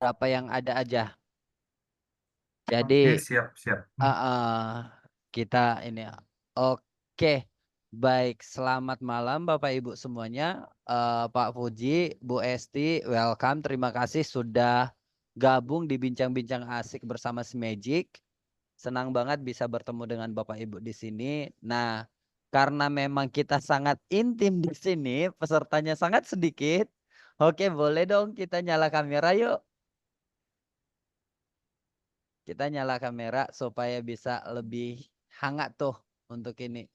apa yang ada aja. Oke, Jadi siap-siap. kita ini ya. Oke, baik. Selamat malam Bapak Ibu semuanya. Pak Puji, Bu Esti, welcome. Terima kasih sudah gabung di bincang-bincang asik bersama si Magic. Senang banget bisa bertemu dengan Bapak Ibu di sini. Nah, karena memang kita sangat intim di sini, pesertanya sangat sedikit. Oke, boleh dong kita nyala kamera yuk. Kita nyala kamera supaya bisa lebih hangat tuh untuk ini.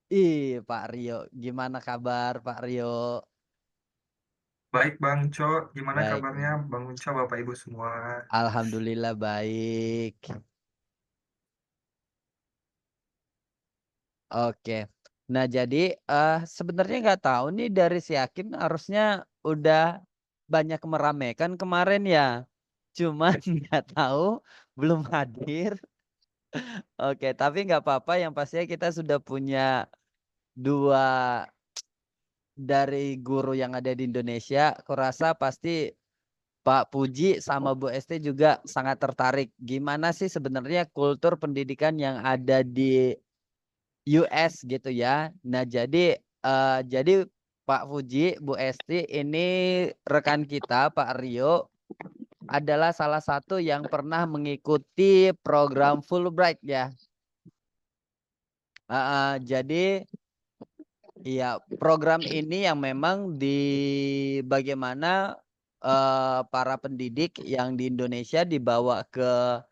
Ih, Pak Rio, gimana kabar Pak Rio? Baik, Bang Uco. Gimana Baik, kabarnya, baik. Bang Uco, Bapak Ibu semua? Alhamdulillah baik. Oke. Nah, jadi sebenarnya nggak tahu nih dari si Hakim harusnya udah banyak meramaikan kemarin ya. Cuman nggak tahu belum hadir. Oke, tapi nggak apa-apa. Yang pastinya kita sudah punya dua dari guru yang ada di Indonesia. Kurasa pasti Pak Puji sama Bu Esti juga sangat tertarik. Gimana sih sebenarnya kultur pendidikan yang ada di US gitu ya. Nah, jadi Pak Puji, Bu Esti ini rekan kita Pak Rio adalah salah satu yang pernah mengikuti program Fulbright ya. Jadi iya, program ini yang memang bagaimana para pendidik yang di Indonesia dibawa ke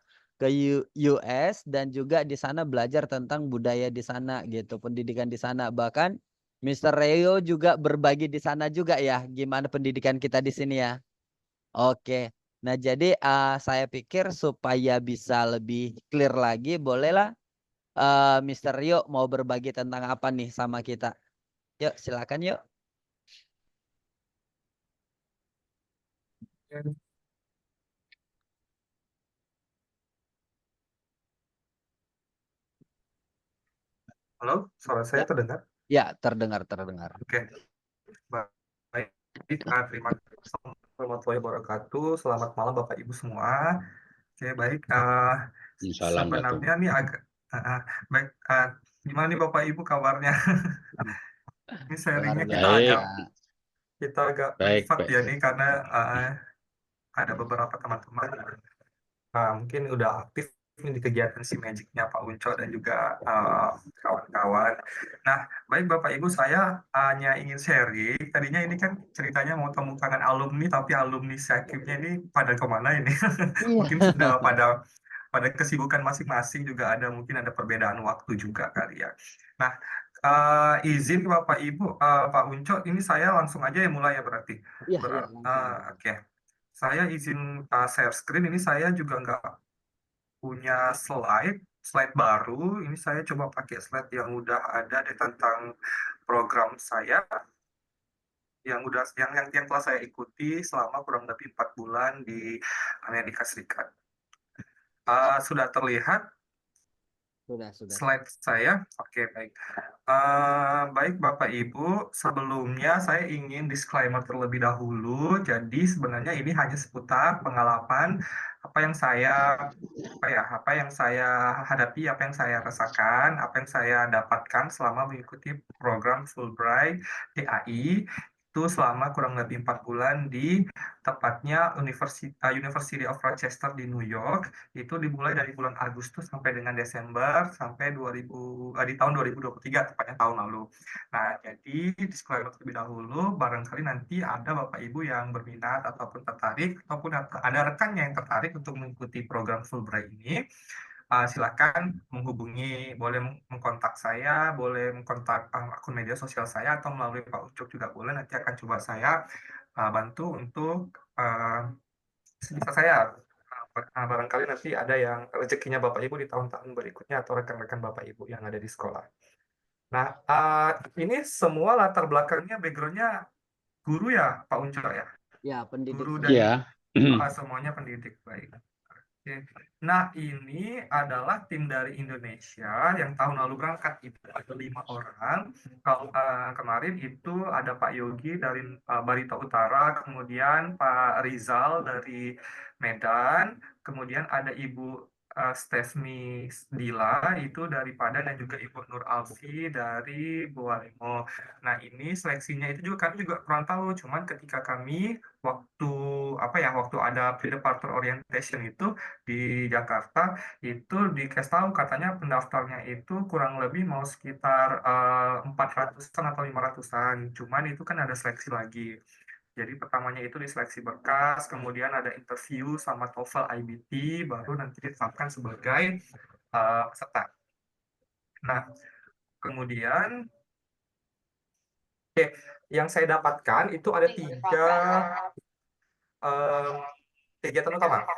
US dan juga di sana belajar tentang budaya di sana gitu, pendidikan di sana. Bahkan Mister Reo juga berbagi di sana juga ya, gimana pendidikan kita di sini ya. Oke. Nah, jadi saya pikir supaya bisa lebih clear lagi, bolehlah Mister Rio mau berbagi tentang apa nih sama kita? Yuk, silakan yuk. Halo, suara saya Ya, terdengar? ya terdengar terdengar. Oke, baik. Terima kasih warahmatullahi wabarakatuh. Selamat malam Bapak Ibu semua. Oke, baik. Salam Datuk. Sebenarnya nih agak baik. Gimana nih Bapak Ibu kabarnya? Ini Luar sharingnya Baik, kita agak baik, privat baik. ya nih karena ada beberapa teman-teman mungkin udah aktif nih di kegiatan si Magicnya Pak Unco dan juga kawan-kawan. Nah, baik Bapak Ibu, saya hanya ingin sharing. Tadinya ini kan ceritanya mau temu kangen alumni, tapi alumni Syakibnya ini pada kemana ini? Iya. Mungkin sudah pada kesibukan masing-masing, juga ada mungkin ada perbedaan waktu juga kali ya. Nah, izin ke Bapak Ibu, Pak Unco, ini saya langsung aja ya mulai ya berarti. Iya, iya, langsung aja. Oke. Saya izin share screen. Ini saya juga nggak punya slide baru. Ini saya coba pakai slide yang udah ada deh tentang program saya yang telah saya ikuti selama kurang lebih 4 bulan di Amerika Serikat. Sudah terlihat Sudah. slide saya? Oke, baik. Baik, Bapak Ibu, sebelumnya saya ingin disclaimer terlebih dahulu. Jadi sebenarnya ini hanya seputar pengalaman apa yang saya apa yang saya hadapi, apa yang saya rasakan, apa yang saya dapatkan selama mengikuti program Fulbright DAI itu selama kurang lebih 4 bulan di tepatnya University of Rochester di New York. Itu dimulai dari bulan Agustus sampai dengan Desember sampai di tahun 2023 tepatnya tahun lalu. Nah, jadi disclaimer terlebih dahulu, barangkali nanti ada Bapak Ibu yang berminat ataupun tertarik ataupun ada rekannya yang tertarik untuk mengikuti program Fulbright ini, silakan menghubungi, boleh mengkontak saya, boleh mengkontak akun media sosial saya atau melalui Pak Ucuk juga boleh. Nanti akan coba saya bantu untuk sebisa saya. Barangkali nanti ada yang rezekinya Bapak Ibu di tahun-tahun berikutnya atau rekan-rekan Bapak Ibu yang ada di sekolah. Nah, ini semua latar belakangnya, backgroundnya guru ya, Pak Unco ya? Ya, pendidik Guru dan semua. Iya, semuanya pendidik, baik. Oke. Nah, ini adalah tim dari Indonesia yang tahun lalu berangkat itu ada 5 orang. Kalau kemarin itu ada Pak Yogi dari Barito Utara, kemudian Pak Rizal dari Medan, kemudian ada Ibu Stefni Dila itu dari Padang dan juga Ibu Nur Alfi dari Bualemo. Nah, ini seleksinya itu juga kami juga kurang tahu, cuman ketika kami waktu waktu ada pre-departure orientation itu di Jakarta itu dikasih tahu katanya pendaftarnya itu kurang lebih mau sekitar 400-an atau 500-an. Cuman itu kan ada seleksi lagi. Jadi pertamanya itu diseleksi berkas, kemudian ada interview sama TOEFL IBT, baru nanti ditetapkan sebagai peserta. Nah, kemudian yang saya dapatkan itu ada 3 kegiatan utama.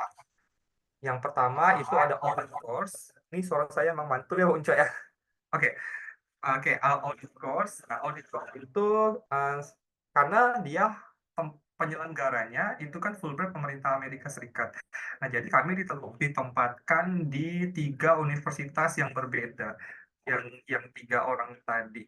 Yang pertama itu ada open course. Ini suara saya emang mantul ya, Unco ya. Oke, audit course. Nah, audit course itu karena dia penyelenggaranya itu kan Fulbright pemerintah Amerika Serikat. Nah, jadi kami ditempatkan di 3 universitas yang berbeda. Yang 3 orang tadi,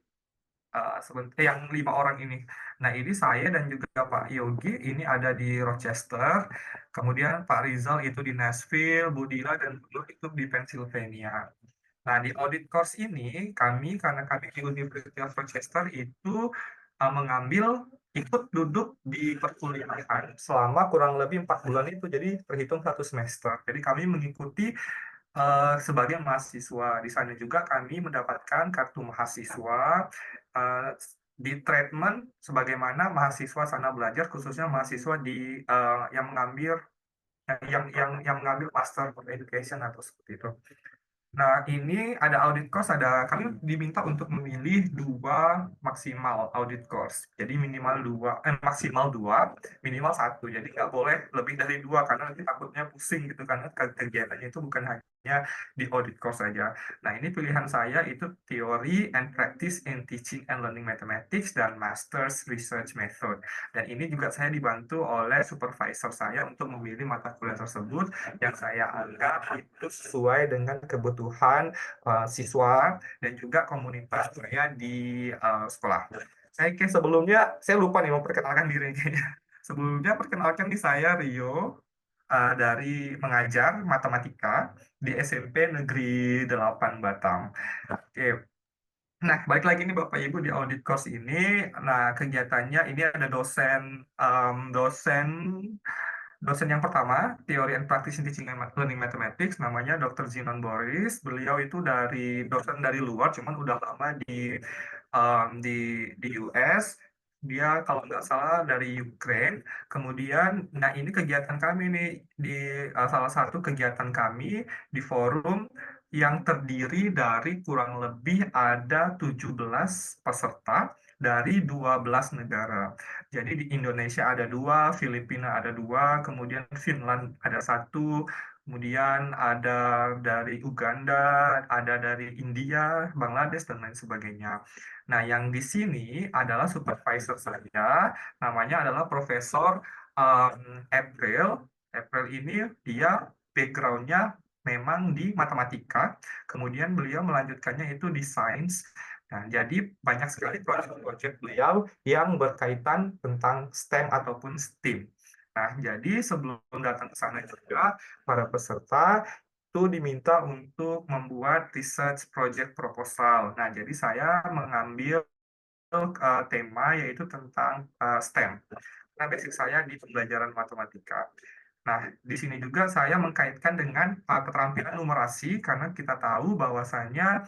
yang 5 orang ini. Nah, ini saya dan juga Pak Yogi ini ada di Rochester, kemudian Pak Rizal itu di Nashville, Budila dan Bulu itu di Pennsylvania. Nah, di audit course ini karena kami di University of Rochester itu ikut duduk di perkuliahan selama kurang lebih 4 bulan itu, jadi terhitung 1 semester. Jadi kami mengikuti sebagai mahasiswa. Di sana juga kami mendapatkan kartu mahasiswa, di treatment sebagaimana mahasiswa sana belajar, khususnya mahasiswa yang mengambil Master of Education atau seperti itu. Nah, ini ada audit course, kami diminta untuk memilih 2 maksimal audit course. Jadi maksimal 2, minimal 1. Jadi nggak boleh lebih dari 2, karena nanti takutnya pusing gitu, karena kegiatannya itu bukan hanya di audit course saja. Nah, ini pilihan saya itu Theory and Practice in Teaching and Learning Mathematics dan Master's Research Method. Dan ini juga saya dibantu oleh supervisor saya untuk memilih mata kuliah tersebut yang saya anggap itu sesuai dengan kebutuhan siswa dan juga komunitas saya di sekolah. Sebelumnya saya lupa nih memperkenalkan diri kayaknya. Sebelumnya perkenalkan di saya Rio, dari mengajar matematika di SMP Negeri 8 Batam. Oke. Nah, balik lagi nih Bapak Ibu di audit course ini. Nah, kegiatannya ini ada dosen yang pertama, Theory and Practice in Teaching and Learning Mathematics, namanya Dr. Zinon Boris. Beliau itu dosen dari luar, cuman udah lama di US. Dia kalau nggak salah dari Ukraine. Kemudian, nah ini kegiatan kami nih, salah satu kegiatan kami di forum yang terdiri dari kurang lebih ada 17 peserta dari 12 negara. Jadi di Indonesia ada 2, Filipina ada 2, kemudian Finland ada 1, kemudian ada dari Uganda, ada dari India, Bangladesh, dan lain sebagainya. Nah, yang di sini adalah supervisor saya, namanya adalah Profesor April. April ini dia background-nya memang di matematika, kemudian beliau melanjutkannya itu di sains. Nah, jadi banyak sekali proyek-proyek beliau yang berkaitan tentang STEM ataupun STEAM. Nah, jadi sebelum datang ke sana juga, para peserta itu diminta untuk membuat research project proposal. Nah, jadi saya mengambil tema yaitu tentang STEM. Nah, basic saya di pembelajaran matematika. Nah, di sini juga saya mengkaitkan dengan keterampilan numerasi, karena kita tahu bahwasanya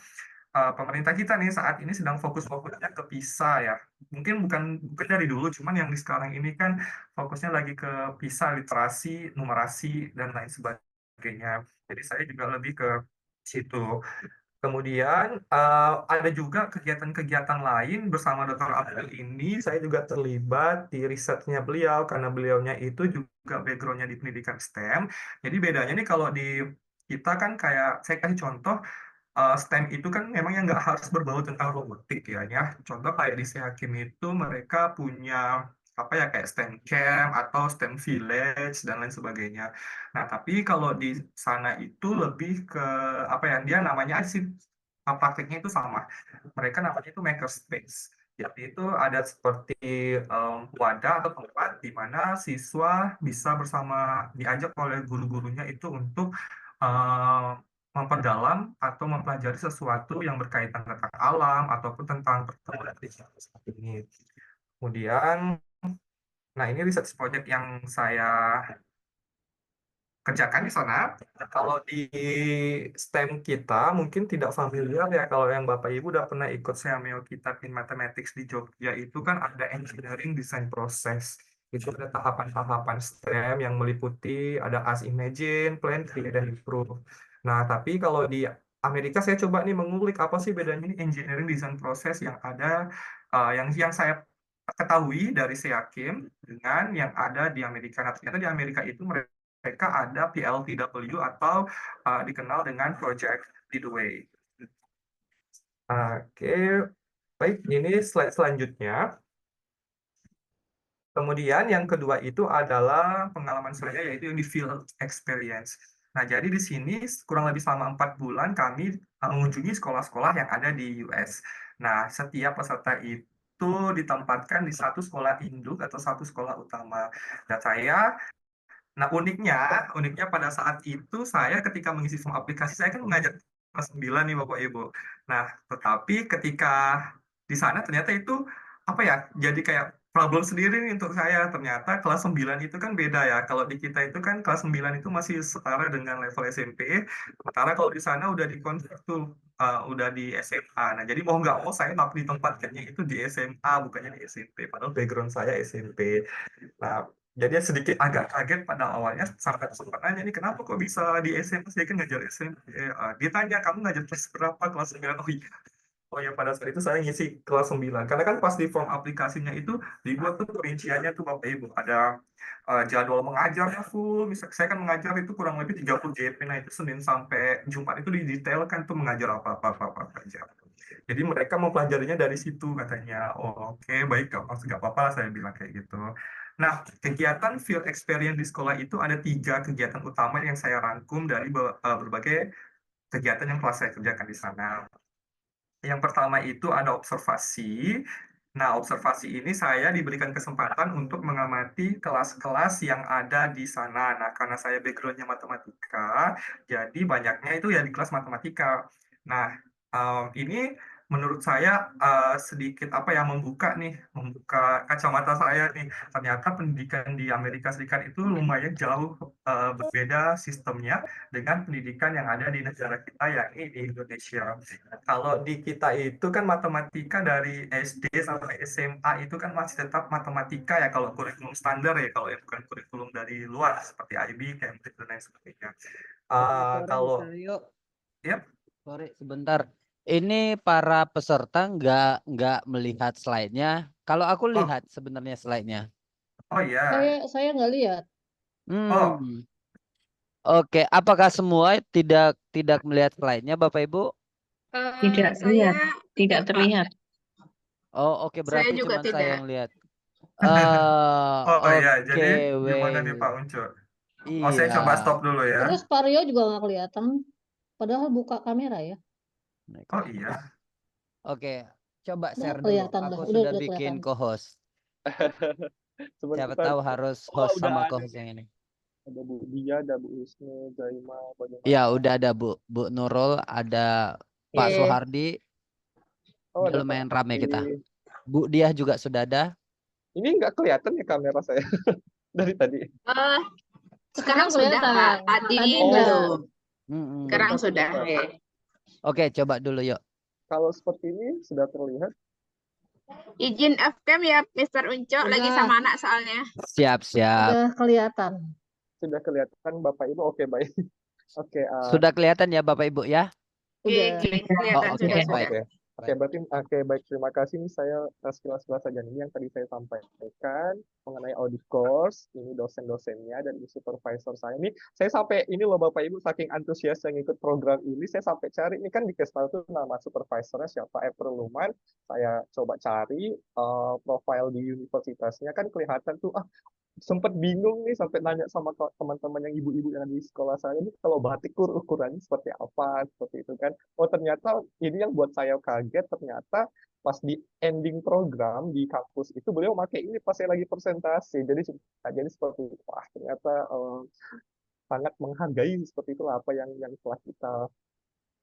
pemerintah kita nih saat ini sedang fokus-fokusnya ke PISA ya. Mungkin bukan dari dulu, cuman yang di sekarang ini kan fokusnya lagi ke PISA, literasi, numerasi, dan lain sebagainya. Jadi saya juga lebih ke situ. Kemudian ada juga kegiatan-kegiatan lain bersama Dr. Abdul ini, saya juga terlibat di risetnya beliau, karena beliaunya itu juga background-nya di pendidikan STEM. Jadi bedanya nih kalau di kita kan kayak, saya kasih contoh, STEM itu kan memang yang nggak harus berbau tentang robotik ya. Contoh kayak di Sehakim itu mereka punya apa ya kayak STEM camp atau STEM village dan lain sebagainya. Nah, tapi kalau di sana itu lebih ke apa ya, dia namanya sih prakteknya itu sama. Mereka namanya itu makerspace. Jadi itu ada seperti wadah atau tempat di mana siswa bisa bersama diajak oleh guru-gurunya itu untuk memperdalam atau mempelajari sesuatu yang berkaitan tentang alam ataupun tentang perkembangan seperti ini. Kemudian, nah ini research project yang saya kerjakan di sana. Kalau di STEM kita mungkin tidak familiar ya, kalau yang Bapak Ibu udah pernah ikut Seameo Kitab in Mathematics di Jogja itu kan ada engineering design process. Itu ada tahapan-tahapan STEM yang meliputi ada Ask, Imagine, Plan, Create, dan Improve. Nah, tapi kalau di Amerika saya coba nih mengulik apa sih bedanya ini engineering design process yang ada yang saya ketahui dari SEAKIM dengan yang ada di Amerika. Nah, ternyata di Amerika itu mereka ada PLTW atau dikenal dengan Project Leadway. Oke, baik, ini slide selanjutnya. Kemudian yang kedua itu adalah pengalaman saya, yaitu yang di field experience. Nah, jadi di sini kurang lebih selama 4 bulan kami mengunjungi sekolah-sekolah yang ada di US. Nah, setiap peserta itu ditempatkan di satu sekolah induk atau satu sekolah utama. Dan Nah, uniknya pada saat itu saya ketika mengisi form aplikasi, saya kan mengajar kelas 9 nih Bapak Ibu. Nah, tetapi ketika di sana ternyata itu apa ya, jadi kayak problem sendiri nih untuk saya. Ternyata kelas 9 itu kan beda ya. Kalau di kita itu kan kelas 9 itu masih setara dengan level SMP. Sementara kalau di sana udah dikonvert tuh, udah di SMA. Nah, jadi mau nggak mau saya ditempatkannya itu di SMA, bukannya di SMP. Padahal background saya SMP. Nah, jadi sedikit agak kaget pada awalnya sampai sempat nanya nih kenapa kok bisa di SMP, saya kan ngajar SMP. Dia tanya kamu ngajar kelas berapa, kelas 9. Oh ya, pada saat itu saya ngisi kelas 9. Karena kan pas di form aplikasinya itu dibuat tuh perinciannya tuh Bapak Ibu. Ada jadwal mengajarnya full. Misal saya kan mengajar itu kurang lebih 30 GP. Nah, itu Senin sampai Jumat itu didetailkan tuh mengajar apa aja. Jadi mereka mempelajarinya dari situ katanya. Oh, oke, baik, nggak apa-apa saya bilang kayak gitu. Nah, kegiatan field experience di sekolah itu ada 3 kegiatan utama yang saya rangkum dari berbagai kegiatan yang telah saya kerjakan di sana. Yang pertama itu ada observasi. Nah, observasi ini saya diberikan kesempatan untuk mengamati kelas-kelas yang ada di sana. Nah, karena saya background-nya matematika, jadi banyaknya itu ya di kelas matematika. Nah, ini menurut saya sedikit apa ya, membuka kacamata saya nih. Ternyata pendidikan di Amerika Serikat itu lumayan jauh berbeda sistemnya dengan pendidikan yang ada di negara kita, yakni di Indonesia. Kalau di kita itu kan matematika dari SD sampai SMA itu kan masih tetap matematika ya, kalau kurikulum standar ya, kalau yang bukan kurikulum dari luar seperti IB, Cambridge, dan lain sebagainya. Sore, Kalau Mr. Rio. Yap. Sorry, sebentar. Ini para peserta nggak melihat slide-nya. Kalau aku lihat sebenarnya slide-nya. Oh ya. Saya nggak lihat. Oke, apakah semua tidak melihat slide-nya, Bapak Ibu? Tidak terlihat, tidak terlihat. Oh, oke, berarti Saya juga cuma saya yang tidak. lihat. Oh ya, Oke, jadi gimana nih wait. Pak Uncu? Oh, saya coba Iya. stop dulu ya. Terus Pak Rio juga nggak kelihatan. Padahal buka kamera ya. Oh iya. Oke, coba Udah share dulu. kelihatan Aku dah, sudah udah bikin kelihatan. co-host. Siapa Sebentar. tahu harus Oh, host udah sama ada co-host nih. yang ini. Ada Bu Dia, ada Bu Husnu, Zaima, bagaimana? Iya, udah ada Bu Nurul, ada Pak Oke. Soehardi. Oh, Udah ada lumayan Pak rame Hardi. kita. Bu Diah juga sudah ada. Ini nggak kelihatan ya kamera saya dari tadi. Sekarang sudah, kelihatan. Pak. Tadi Oh. belum. Mm-mm. Sekarang sudah. Oke, coba dulu yuk. Kalau seperti ini sudah terlihat. Izin F-cam ya, Mr. Unco. Lagi sama anak soalnya. Siap. Udah kelihatan. Sudah kelihatan Bapak Ibu. Oke, baik. Oke. Sudah kelihatan ya Bapak Ibu ya? Oke, kelihatan Oh, oke, sudah. baik. Oke, berarti baik, terima kasih nih. Saya sekilas-sekilas saja nih yang tadi saya sampaikan mengenai audit course, ini dosen-dosennya dan ini supervisor saya ini. Saya sampai ini loh Bapak Ibu, saking antusias yang ikut program ini, saya sampai cari ini kan di Kestal itu nama supervisornya siapa, April Luman. Saya coba cari profile di universitasnya, kan kelihatan tuh sempat bingung nih sampai nanya sama teman-teman yang ibu-ibu yang ada di sekolah saya ini kalau batik ukurannya seperti apa seperti itu kan. Oh ternyata ini yang buat saya kaget, ternyata pas di ending program di kampus itu beliau pakai ini pas saya lagi presentasi. Jadi seperti wah ternyata sangat menghargai seperti itulah apa yang telah kita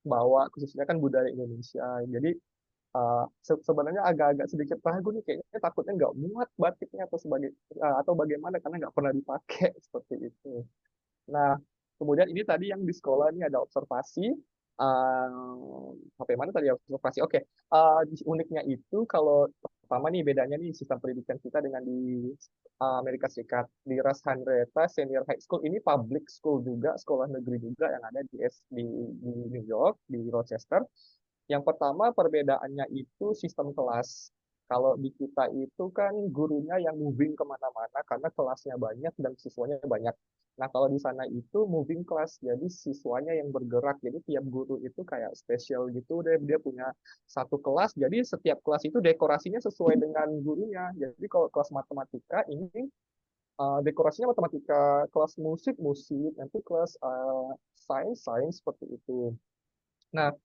bawa, khususnya kan budaya Indonesia. Jadi sebenarnya agak-agak sedikit ragu nih, kayaknya takutnya nggak muat batiknya atau bagaimana karena nggak pernah dipakai seperti itu. Nah, kemudian ini tadi yang di sekolah ini ada observasi. Sampai mana tadi observasi? Oke, uniknya itu kalau pertama nih bedanya nih sistem pendidikan kita dengan di Amerika Serikat. Di Ras Henrietta Senior High School ini public school juga, sekolah negeri juga yang ada di New York, di Rochester. Yang pertama perbedaannya itu sistem kelas. Kalau di kita itu kan gurunya yang moving kemana-mana karena kelasnya banyak dan siswanya banyak. Nah kalau di sana itu moving class, jadi siswanya yang bergerak. Jadi tiap guru itu kayak spesial gitu, dia punya satu kelas. Jadi setiap kelas itu dekorasinya sesuai dengan gurunya. Jadi kalau kelas matematika ini dekorasinya matematika, kelas musik musik, nanti kelas sains seperti itu. Nah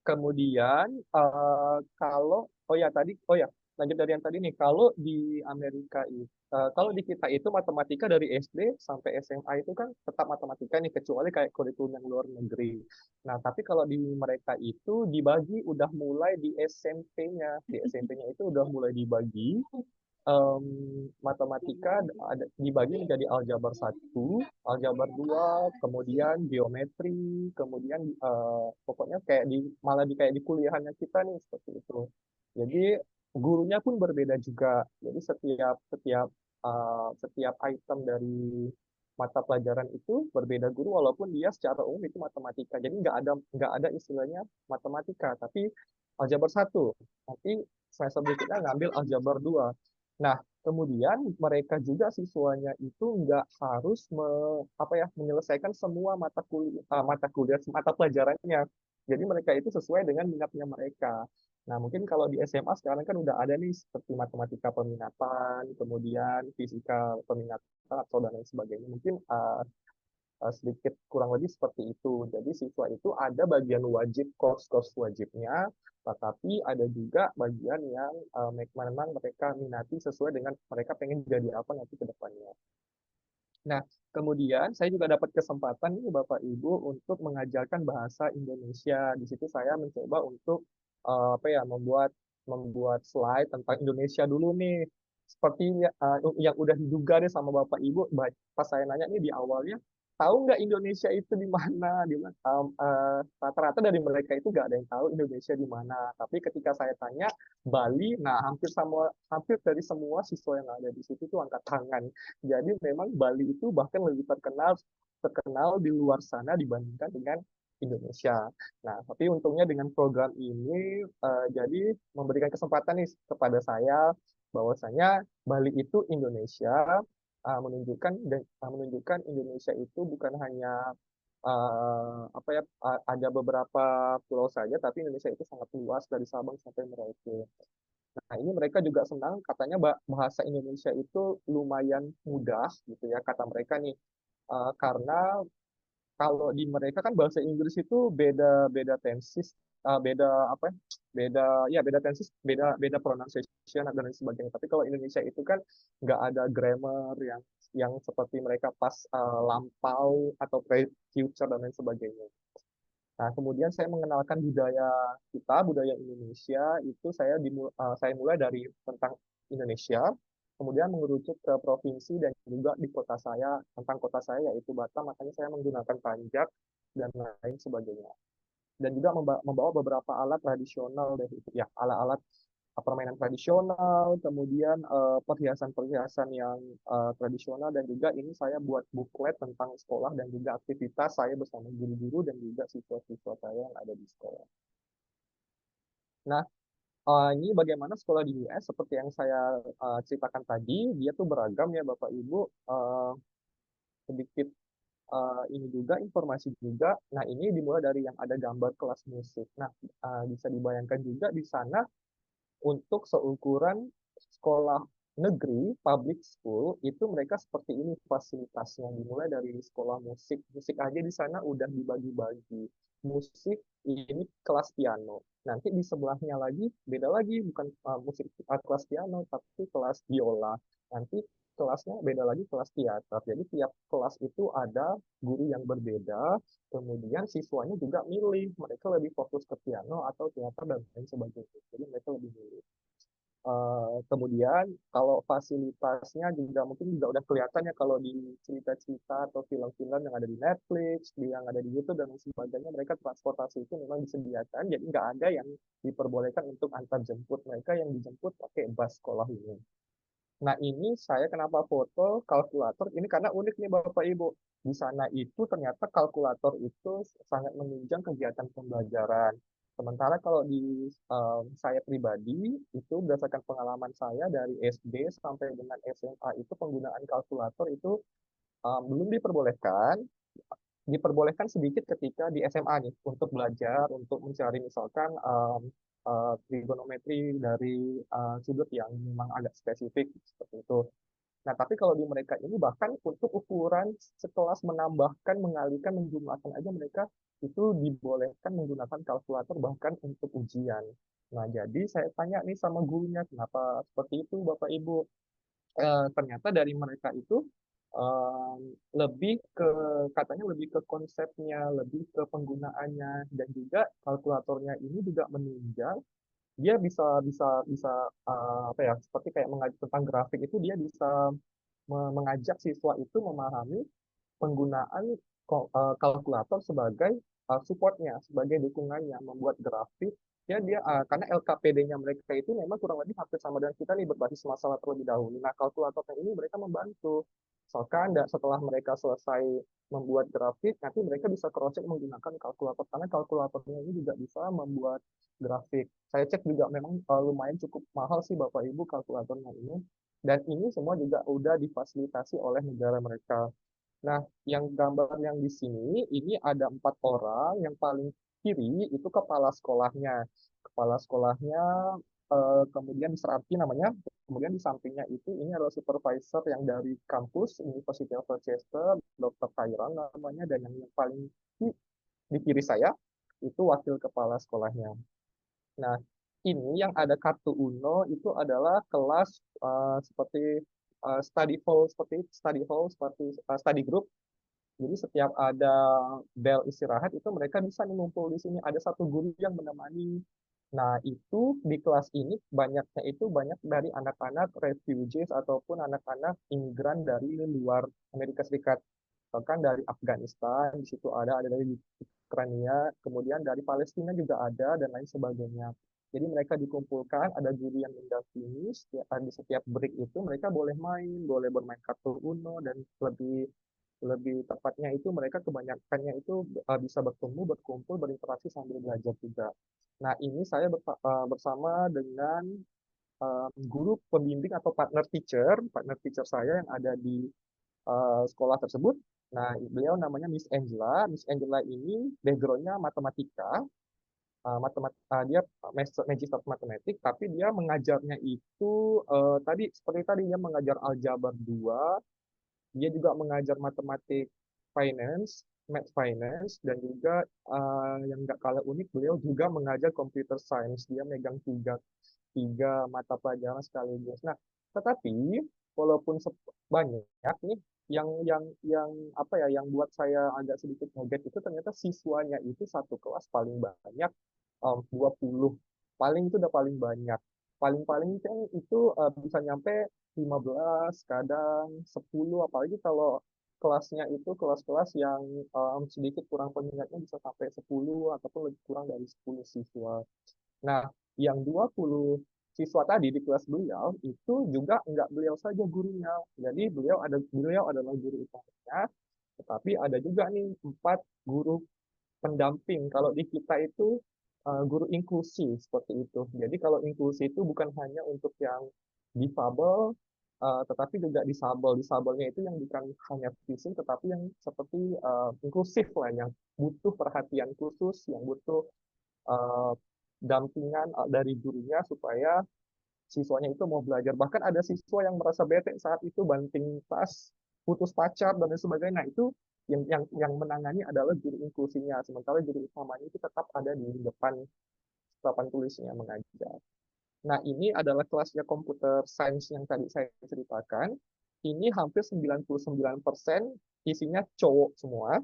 kemudian kalau lanjut dari yang tadi nih, kalau di Amerika itu kalau di kita itu matematika dari SD sampai SMA itu kan tetap matematika nih, kecuali kayak kurikulum yang luar negeri. Nah tapi kalau di mereka itu dibagi udah mulai di SMP-nya, itu udah mulai dibagi matematika ada dibagi menjadi aljabar 1, aljabar 2, kemudian geometri, kemudian pokoknya malah kayak di kuliahannya kita nih seperti itu. Jadi gurunya pun berbeda juga. Jadi setiap item dari mata pelajaran itu berbeda guru walaupun dia secara umum itu matematika. Jadi nggak ada istilahnya matematika, tapi aljabar 1. Nanti semester berikutnya ngambil aljabar 2. Nah, kemudian mereka juga siswanya itu nggak harus menyelesaikan semua mata pelajarannya. Jadi mereka itu sesuai dengan minatnya mereka. Nah, mungkin kalau di SMA sekarang kan udah ada nih seperti matematika peminatan, kemudian fisika peminatan atau dan lain sebagainya. Mungkin sedikit kurang lebih seperti itu. Jadi siswa itu ada bagian wajib, course wajibnya, tetapi ada juga bagian yang memang mereka minati sesuai dengan mereka pengen jadi apa nanti ke depannya. Nah, kemudian saya juga dapat kesempatan nih Bapak Ibu untuk mengajarkan bahasa Indonesia. Di situ saya mencoba untuk membuat slide tentang Indonesia dulu nih. Seperti yang udah diduga deh sama Bapak Ibu pas saya nanya nih di awalnya, tahu nggak Indonesia itu di mana? Rata-rata dari mereka itu nggak ada yang tahu Indonesia di mana. Tapi ketika saya tanya Bali, nah hampir dari semua siswa yang ada di situ tuh angkat tangan. Jadi memang Bali itu bahkan lebih terkenal di luar sana dibandingkan dengan Indonesia. Nah, tapi untungnya dengan program ini jadi memberikan kesempatan nih kepada saya bahwasanya Bali itu Indonesia, menunjukkan Indonesia itu bukan hanya ada beberapa pulau saja, tapi Indonesia itu sangat luas dari Sabang sampai Merauke. Nah, ini mereka juga senang katanya bahasa Indonesia itu lumayan mudah gitu ya kata mereka nih. Karena kalau di mereka kan bahasa Inggris itu beda tenses, beda tenses, beda pronunciation dan lain sebagainya. Tapi kalau Indonesia itu kan nggak ada grammar yang seperti mereka pas lampau atau future dan lain sebagainya. Nah, kemudian saya mengenalkan budaya kita, budaya Indonesia itu saya mulai dari tentang Indonesia, kemudian mengerucut ke provinsi dan juga di kota saya, tentang kota saya yaitu Batam, makanya saya menggunakan panjak dan lain sebagainya. Dan juga membawa beberapa alat tradisional ya, alat-alat permainan tradisional, kemudian perhiasan-perhiasan yang tradisional, dan juga ini saya buat buklet tentang sekolah dan juga aktivitas saya bersama guru-guru dan juga siswa-siswa saya yang ada di sekolah. Nah, ini bagaimana sekolah di US seperti yang saya ceritakan tadi, dia tuh beragam ya Bapak Ibu. Sedikit ini juga informasi juga. Nah, ini dimulai dari yang ada gambar kelas musik. Nah, bisa dibayangkan juga di sana untuk seukuran sekolah negeri, public school, itu mereka seperti ini fasilitasnya. Dimulai dari sekolah musik. Musik aja di sana udah dibagi-bagi. Musik ini kelas piano. Nanti di sebelahnya lagi, beda lagi, bukan musik kelas piano, tapi kelas biola. Nanti kelasnya beda lagi, kelas teater. Jadi tiap kelas itu ada guru yang berbeda, kemudian siswanya juga milih, mereka lebih fokus ke piano atau teater dan lain sebagainya. Jadi mereka lebih milih. Kemudian kalau fasilitasnya juga mungkin juga udah kelihatan ya kalau di cerita-cerita atau film-film yang ada di Netflix, yang ada di YouTube dan lain sebagainya, mereka transportasi itu memang disediakan, jadi nggak ada yang diperbolehkan untuk antar jemput, mereka yang dijemput pakai bus sekolah ini. Nah, ini saya kenapa foto kalkulator ini karena unik nih Bapak Ibu. Di sana itu ternyata kalkulator itu sangat menunjang kegiatan pembelajaran. Sementara kalau di saya pribadi itu berdasarkan pengalaman saya dari SD sampai dengan SMA itu penggunaan kalkulator itu belum diperbolehkan. Diperbolehkan sedikit ketika di SMA nih untuk belajar, untuk mencari misalkan trigonometri dari sudut yang memang agak spesifik seperti itu. Nah, tapi kalau di mereka ini bahkan untuk ukuran sekelas menambahkan, mengalihkan, menjumlahkan aja mereka itu dibolehkan menggunakan kalkulator bahkan untuk ujian. Nah, jadi saya tanya nih sama gurunya, kenapa seperti itu Bapak Ibu? Ternyata dari mereka itu eh, lebih ke katanya lebih ke konsepnya, lebih ke penggunaannya dan juga kalkulatornya ini juga menunjang dia bisa bisa bisa apa ya seperti kayak mengajar tentang grafik itu dia bisa mengajak siswa itu memahami penggunaan kalkulator sebagai supportnya, sebagai dukungannya, membuat grafik. Ya dia karena LKPD-nya mereka itu memang kurang lebih hampir sama dengan kita nih berbasis masalah terlebih dahulu. Nah, kalkulatornya ini mereka membantu. Misalkan setelah mereka selesai membuat grafik, nanti mereka bisa cross-check menggunakan kalkulator karena kalkulatornya ini juga bisa membuat grafik. Saya cek juga memang lumayan cukup mahal sih Bapak Ibu kalkulatornya ini. Dan ini semua juga udah difasilitasi oleh negara mereka. Nah, yang gambar yang di sini, ini ada 4 orang. Yang paling kiri itu kepala sekolahnya. Kepala sekolahnya, kemudian Mr. Arki namanya. Kemudian di sampingnya itu, ini adalah supervisor yang dari kampus University of Rochester, Dr. Tyrone namanya. Dan yang paling di kiri saya, itu wakil kepala sekolahnya. Nah, ini yang ada kartu Uno itu adalah kelas seperti study hall seperti study group. Jadi setiap ada bel istirahat itu mereka bisa nih ngumpul di sini. Ada satu guru yang menemani. Nah, itu di kelas ini banyaknya itu banyak dari anak-anak refugees ataupun anak-anak imigran dari luar Amerika Serikat. Bahkan dari Afghanistan, di situ ada dari Ukraina, kemudian dari Palestina juga ada, dan lain sebagainya. Jadi mereka dikumpulkan, ada guru yang mendampingi, di setiap break itu mereka boleh main, boleh bermain kartu Uno, dan lebih lebih tepatnya itu mereka kebanyakannya itu bisa bertemu, berkumpul, berinteraksi sambil belajar juga. Nah, ini saya bersama dengan guru pembimbing atau partner teacher saya yang ada di sekolah tersebut. Nah, beliau namanya Miss Angela. Miss Angela ini backgroundnya matematika. Dia Magister Matematik, tapi dia mengajarnya itu tadi seperti tadi dia mengajar aljabar 2, dia juga mengajar matematik finance, math finance, dan juga yang nggak kalah unik, beliau juga mengajar computer science. Dia megang tiga mata pelajaran sekaligus. Nah, tetapi walaupun banyak nih yang apa ya yang buat saya agak sedikit kaget itu ternyata siswanya itu satu kelas paling banyak 20. Paling itu udah paling banyak. Paling-paling kan itu bisa nyampe 15, kadang 10, apalagi kalau kelasnya itu kelas-kelas yang sedikit kurang peminatnya bisa sampai 10 ataupun lebih kurang dari 10 siswa. Nah, yang 20 siswa tadi di kelas beliau itu juga enggak beliau saja gurunya. Jadi beliau adalah guru utamanya, tetapi ada juga nih 4 guru pendamping. Kalau di kita itu guru inklusi seperti itu. Jadi kalau inklusi itu bukan hanya untuk yang difabel, tetapi juga disabel. Disabelnya itu yang bukan hanya fisik, tetapi yang seperti inklusif lah, yang butuh perhatian khusus, yang butuh eh, dampingan dari gurunya supaya siswanya itu mau belajar. Bahkan ada siswa yang merasa bete saat itu banting tas, putus pacar dan lain sebagainya. Nah, itu yang menangani adalah guru inklusinya. Sementara guru utamanya itu tetap ada di depan papan tulisnya mengajar. Nah, ini adalah kelasnya computer science yang tadi saya ceritakan. Ini hampir 99% isinya cowok semua.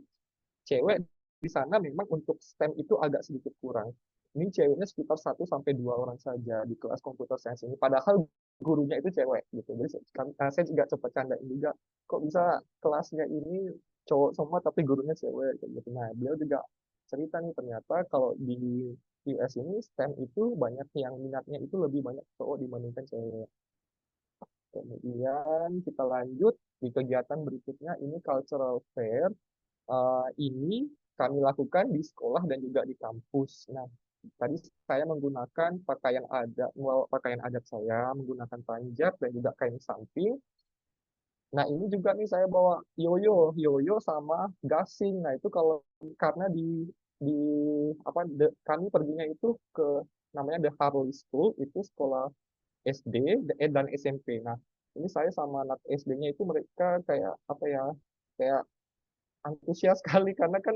Cewek di sana memang untuk STEM itu agak sedikit kurang. Ini ceweknya sekitar 1 sampai 2 orang saja di kelas computer science ini. Padahal gurunya itu cewek gitu. Jadi saya juga sempat candain juga, kok bisa kelasnya ini cowok semua tapi gurunya cewek gitu. Nah, beliau juga cerita nih ternyata kalau di US ini STEM itu banyak yang minatnya itu lebih banyak cowok dibandingkan cewek. Kemudian kita lanjut di kegiatan berikutnya, ini cultural fair. Ini kami lakukan di sekolah dan juga di kampus. Nah, tadi saya menggunakan pakaian adat saya, menggunakan panjat dan juga kain samping. Nah, ini juga nih saya bawa yoyo sama gasing. Nah, itu kalau karena di kami perginya itu ke namanya The Harley School, itu sekolah SD dan SMP. Nah, ini saya sama anak SD-nya itu mereka kayak apa ya? Kayak antusias sekali karena kan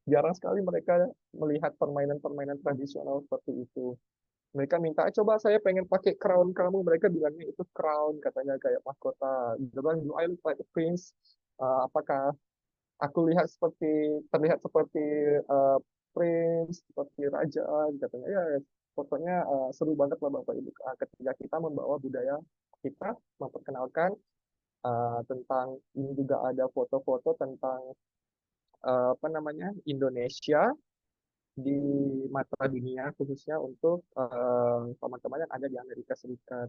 jarang sekali mereka melihat permainan-permainan tradisional seperti itu. Mereka minta, coba saya pengen pakai crown kamu. Mereka bilangnya itu crown, katanya kayak mahkota. Do I look like a prince? Apakah aku terlihat seperti uh, prince, seperti raja? Katanya, ya pokoknya seru banget lah Bapak Ibu. Ketika kita membawa budaya kita, memperkenalkan tentang, ini juga ada foto-foto tentang apa namanya, Indonesia di mata dunia, khususnya untuk teman-teman yang ada di Amerika Serikat.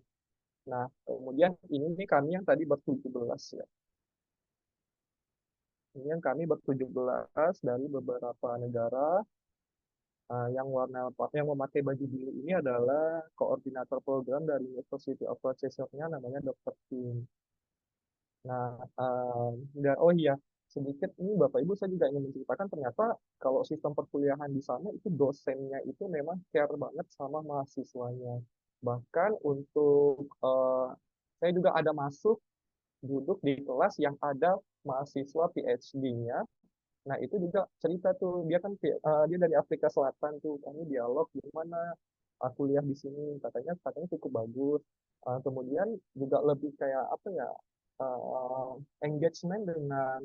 Nah, kemudian ini nih kami yang tadi ber-17 ya. Ini yang kami ber-17 dari beberapa negara. Yang memakai baju biru ini adalah koordinator program dari University of Rochester-nya, namanya Dr. Kim. Nah, oh iya, sedikit ini Bapak Ibu saya juga ingin menceritakan ternyata kalau sistem perkuliahan di sana itu dosennya itu memang care banget sama mahasiswanya. Bahkan untuk saya juga ada masuk duduk di kelas yang ada mahasiswa PhD-nya. Nah, itu juga cerita tuh, dia kan dia dari Afrika Selatan tuh, kami dialog gimana kuliah di sini, katanya cukup bagus. Kemudian juga lebih kayak apa ya, uh, engagement dengan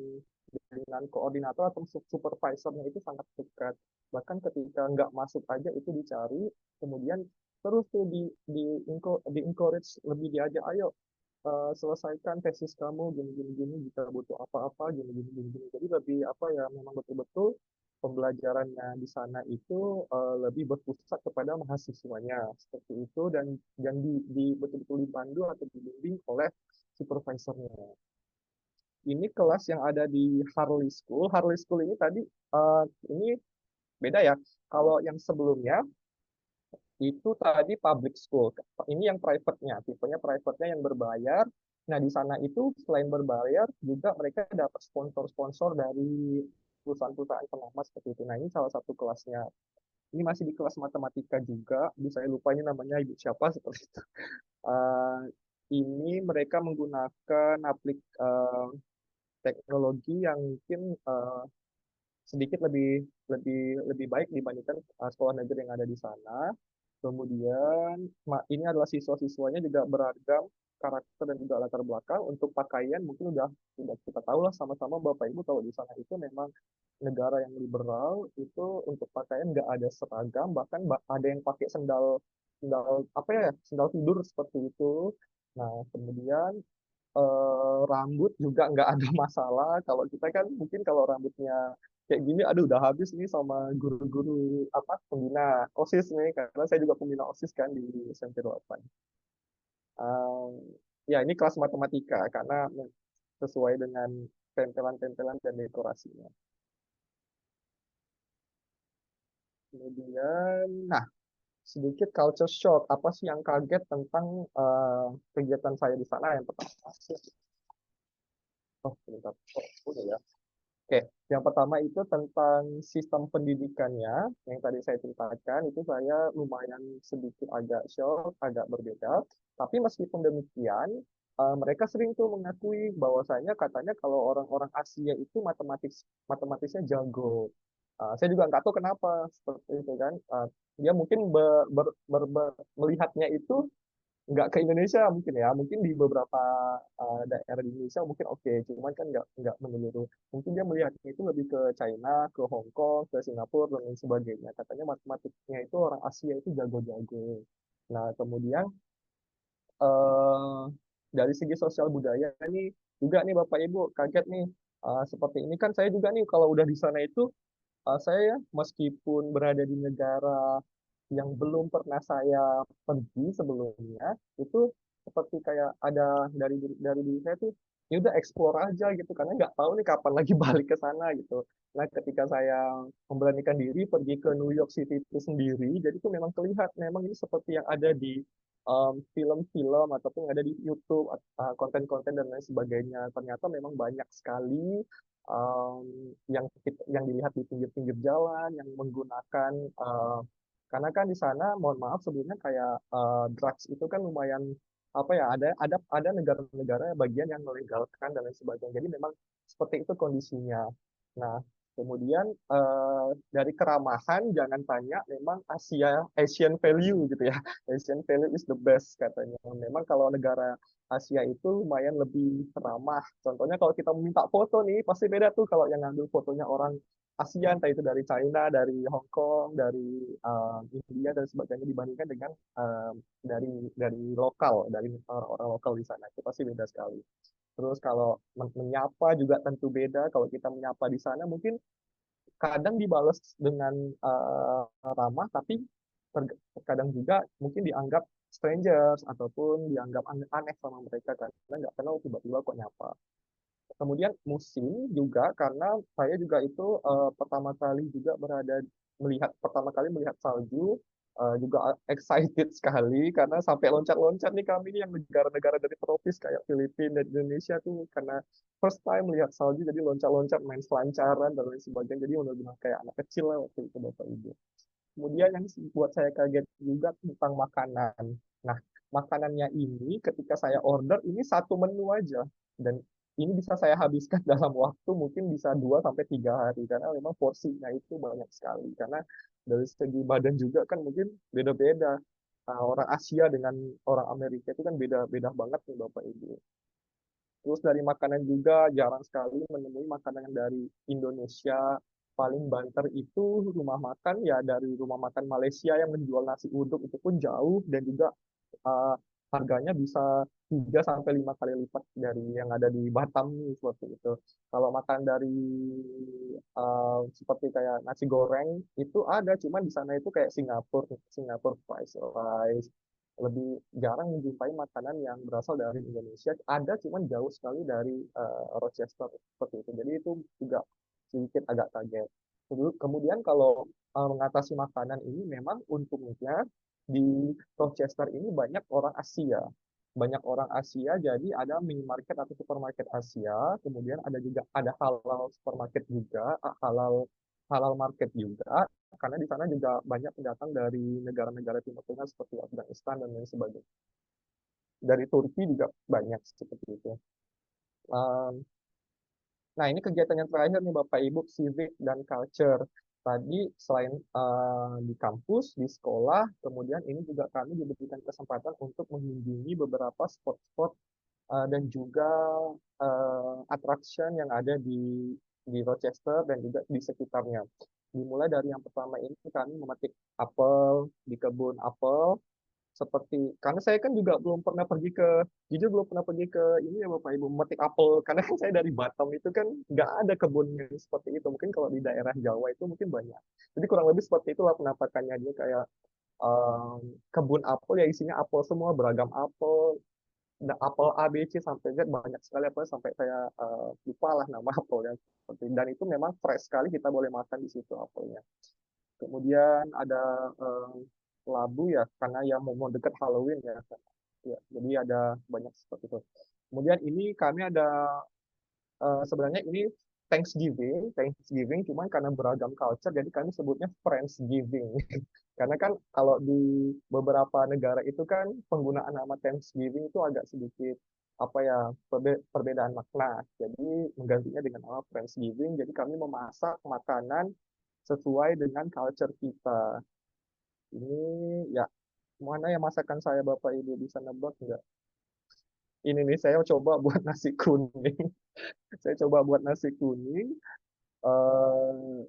koordinator atau supervisornya itu sangat dekat. Bahkan ketika nggak masuk aja itu dicari, kemudian terus tuh di encourage, lebih diajak, ayo selesaikan tesis kamu gini jika butuh apa-apa gini. Jadi lebih apa ya, memang betul-betul pembelajarannya di sana itu lebih berpusat kepada mahasiswanya seperti itu, dan betul-betul dipandu atau dibimbing oleh supervisornya. Ini kelas yang ada di Harley School. Harley School ini tadi ini beda ya. Kalau yang sebelumnya itu tadi public school. Ini yang private-nya, tipenya private-nya yang berbayar. Nah, di sana itu selain berbayar, juga mereka dapat sponsor-sponsor dari perusahaan-perusahaan ternama seperti itu. Nah, ini salah satu kelasnya. Ini masih di kelas matematika juga. Saya lupa ini namanya ibu siapa seperti itu. Uh, ini mereka menggunakan teknologi yang mungkin sedikit lebih baik dibandingkan sekolah negeri yang ada di sana. Kemudian ini adalah siswa-siswanya juga beragam karakter dan juga latar belakang. Untuk pakaian mungkin udah kita tahu lah sama-sama Bapak Ibu, kalau di sana itu memang negara yang liberal, itu untuk pakaian nggak ada seragam, bahkan ada yang pakai sendal sendal apa ya, sendal tidur seperti itu. Nah, kemudian rambut juga nggak ada masalah. Kalau kita kan mungkin kalau rambutnya kayak gini, aduh udah habis nih sama guru-guru apa pembina OSIS nih, karena saya juga pembina OSIS kan di SMP 8. Ya, ini kelas matematika karena sesuai dengan tempelan-tempelan dan dekorasinya. Kemudian, nah, sedikit culture shock. Apa sih yang kaget tentang kegiatan saya di sana? Yang pertama, oh, bentar. Oh, udah ya. Oke, yang pertama itu tentang sistem pendidikannya, yang tadi saya ceritakan, itu saya lumayan sedikit agak shock, agak berbeda. Tapi meskipun demikian, mereka sering tuh mengakui bahwasanya katanya kalau orang-orang Asia itu matematisnya jago. Saya juga nggak tahu kenapa seperti itu kan. Dia mungkin melihatnya itu nggak ke Indonesia mungkin ya, mungkin di beberapa daerah di Indonesia mungkin oke, cuman kan nggak menyeluruh. Mungkin dia melihatnya itu lebih ke China, ke Hong Kong, ke Singapura dan lain sebagainya. Katanya matematiknya itu orang Asia itu jago-jago. Nah, kemudian eh, dari segi sosial budaya nih juga nih Bapak Ibu kaget nih. Seperti ini kan saya juga nih kalau udah di sana itu saya meskipun berada di negara yang belum pernah saya pergi sebelumnya, itu seperti kayak ada dari diri saya tuh ya udah explore aja gitu karena nggak tahu nih kapan lagi balik ke sana gitu. Nah, ketika saya memberanikan diri pergi ke New York City itu sendiri, jadi itu memang terlihat memang ini seperti yang ada di film-film ataupun yang ada di YouTube, konten-konten dan lain sebagainya. Ternyata memang banyak sekali yang dilihat di pinggir-pinggir jalan yang menggunakan karena kan di sana mohon maaf sebelumnya kayak drugs itu kan lumayan apa ya ada negara-negara bagian yang melegalkan dan lain sebagainya. Jadi memang seperti itu kondisinya. Nah, kemudian dari keramahan jangan tanya memang Asian value gitu ya. Asian value is the best katanya. Memang kalau negara Asia itu lumayan lebih ramah. Contohnya kalau kita minta foto nih, pasti beda tuh kalau yang ngambil fotonya orang Asia, entah itu dari China, dari Hong Kong, dari India dan sebagainya dibandingkan dengan dari lokal, dari orang-orang lokal di sana. Itu pasti beda sekali. Terus kalau menyapa juga tentu beda. Kalau kita menyapa di sana mungkin kadang dibalas dengan ramah, tapi terkadang juga mungkin dianggap strangers ataupun dianggap aneh sama mereka karena nggak kenal tiba-tiba kok nyapa. Kemudian musim juga karena saya juga itu pertama kali juga pertama kali melihat salju, juga excited sekali karena sampai loncat-loncat nih kami nih yang negara-negara dari tropis kayak Filipina dan Indonesia tuh karena first time melihat salju jadi loncat-loncat main selancaran dan lain sebagainya jadi benar-benar kayak anak kecil lah waktu itu Bapak Ibu. Kemudian yang buat saya kaget juga tentang makanan. Nah, makanannya ini ketika saya order ini satu menu aja dan ini bisa saya habiskan dalam waktu mungkin bisa 2 sampai 3 hari karena memang porsinya itu banyak sekali. Karena dari segi badan juga kan mungkin beda-beda. Orang Asia dengan orang Amerika itu kan beda-beda banget nih Bapak Ibu. Terus dari makanan juga jarang sekali menemui makanan yang dari Indonesia. Paling banter itu rumah makan ya dari rumah makan Malaysia yang menjual nasi uduk itu pun jauh dan juga uh, harganya bisa 3 sampai 5 kali lipat dari yang ada di Batam nih, seperti itu. Kalau makan dari seperti kayak nasi goreng itu ada, cuman di sana itu kayak Singapore fries rice lebih jarang menjumpai makanan yang berasal dari Indonesia. Ada, cuman jauh sekali dari Rochester seperti itu. Jadi itu juga sedikit agak kaget. Kemudian kalau mengatasi makanan ini memang untungnya di Rochester ini banyak orang Asia. Banyak orang Asia, jadi ada minimarket atau supermarket Asia, kemudian ada halal supermarket juga, halal halal market juga, karena di sana juga banyak pendatang dari negara-negara Timur Tengah seperti Afghanistan dan lain sebagainya. Dari Turki juga banyak seperti itu. Nah, ini kegiatan yang terakhir nih Bapak Ibu, civic dan culture. Tadi selain di kampus, di sekolah, kemudian ini juga kami diberikan kesempatan untuk mengunjungi beberapa spot-spot dan juga attraction yang ada di Rochester dan juga di sekitarnya. Dimulai dari yang pertama ini kami memetik apel di kebun apel, seperti karena saya kan juga jujur belum pernah pergi ke ini ya Bapak Ibu memetik apel karena kan saya dari Batam itu kan nggak ada kebun yang seperti itu mungkin kalau di daerah Jawa itu mungkin banyak jadi kurang lebih seperti itulah penampakannya dia kayak kebun apel ya isinya apel semua beragam apel apel A B C sampai Z banyak sekali apel sampai saya lupa lah nama apelnya dan itu memang fresh sekali kita boleh makan di situ apelnya. Kemudian ada labu ya, karena ya mau dekat Halloween ya. Ya, jadi ada banyak seperti itu. Kemudian ini kami ada sebenarnya ini Thanksgiving, cuman karena beragam culture, jadi kami sebutnya Friendsgiving. Karena kan kalau di beberapa negara itu kan penggunaan nama Thanksgiving itu agak sedikit apa ya perbedaan makna. Jadi menggantinya dengan nama Friendsgiving. Jadi kami memasak makanan sesuai dengan culture kita. Ini ya mana ya masakan saya Bapak Ibu bisa nebak nggak? Ini nih saya coba buat nasi kuning. Saya coba buat nasi kuning eh,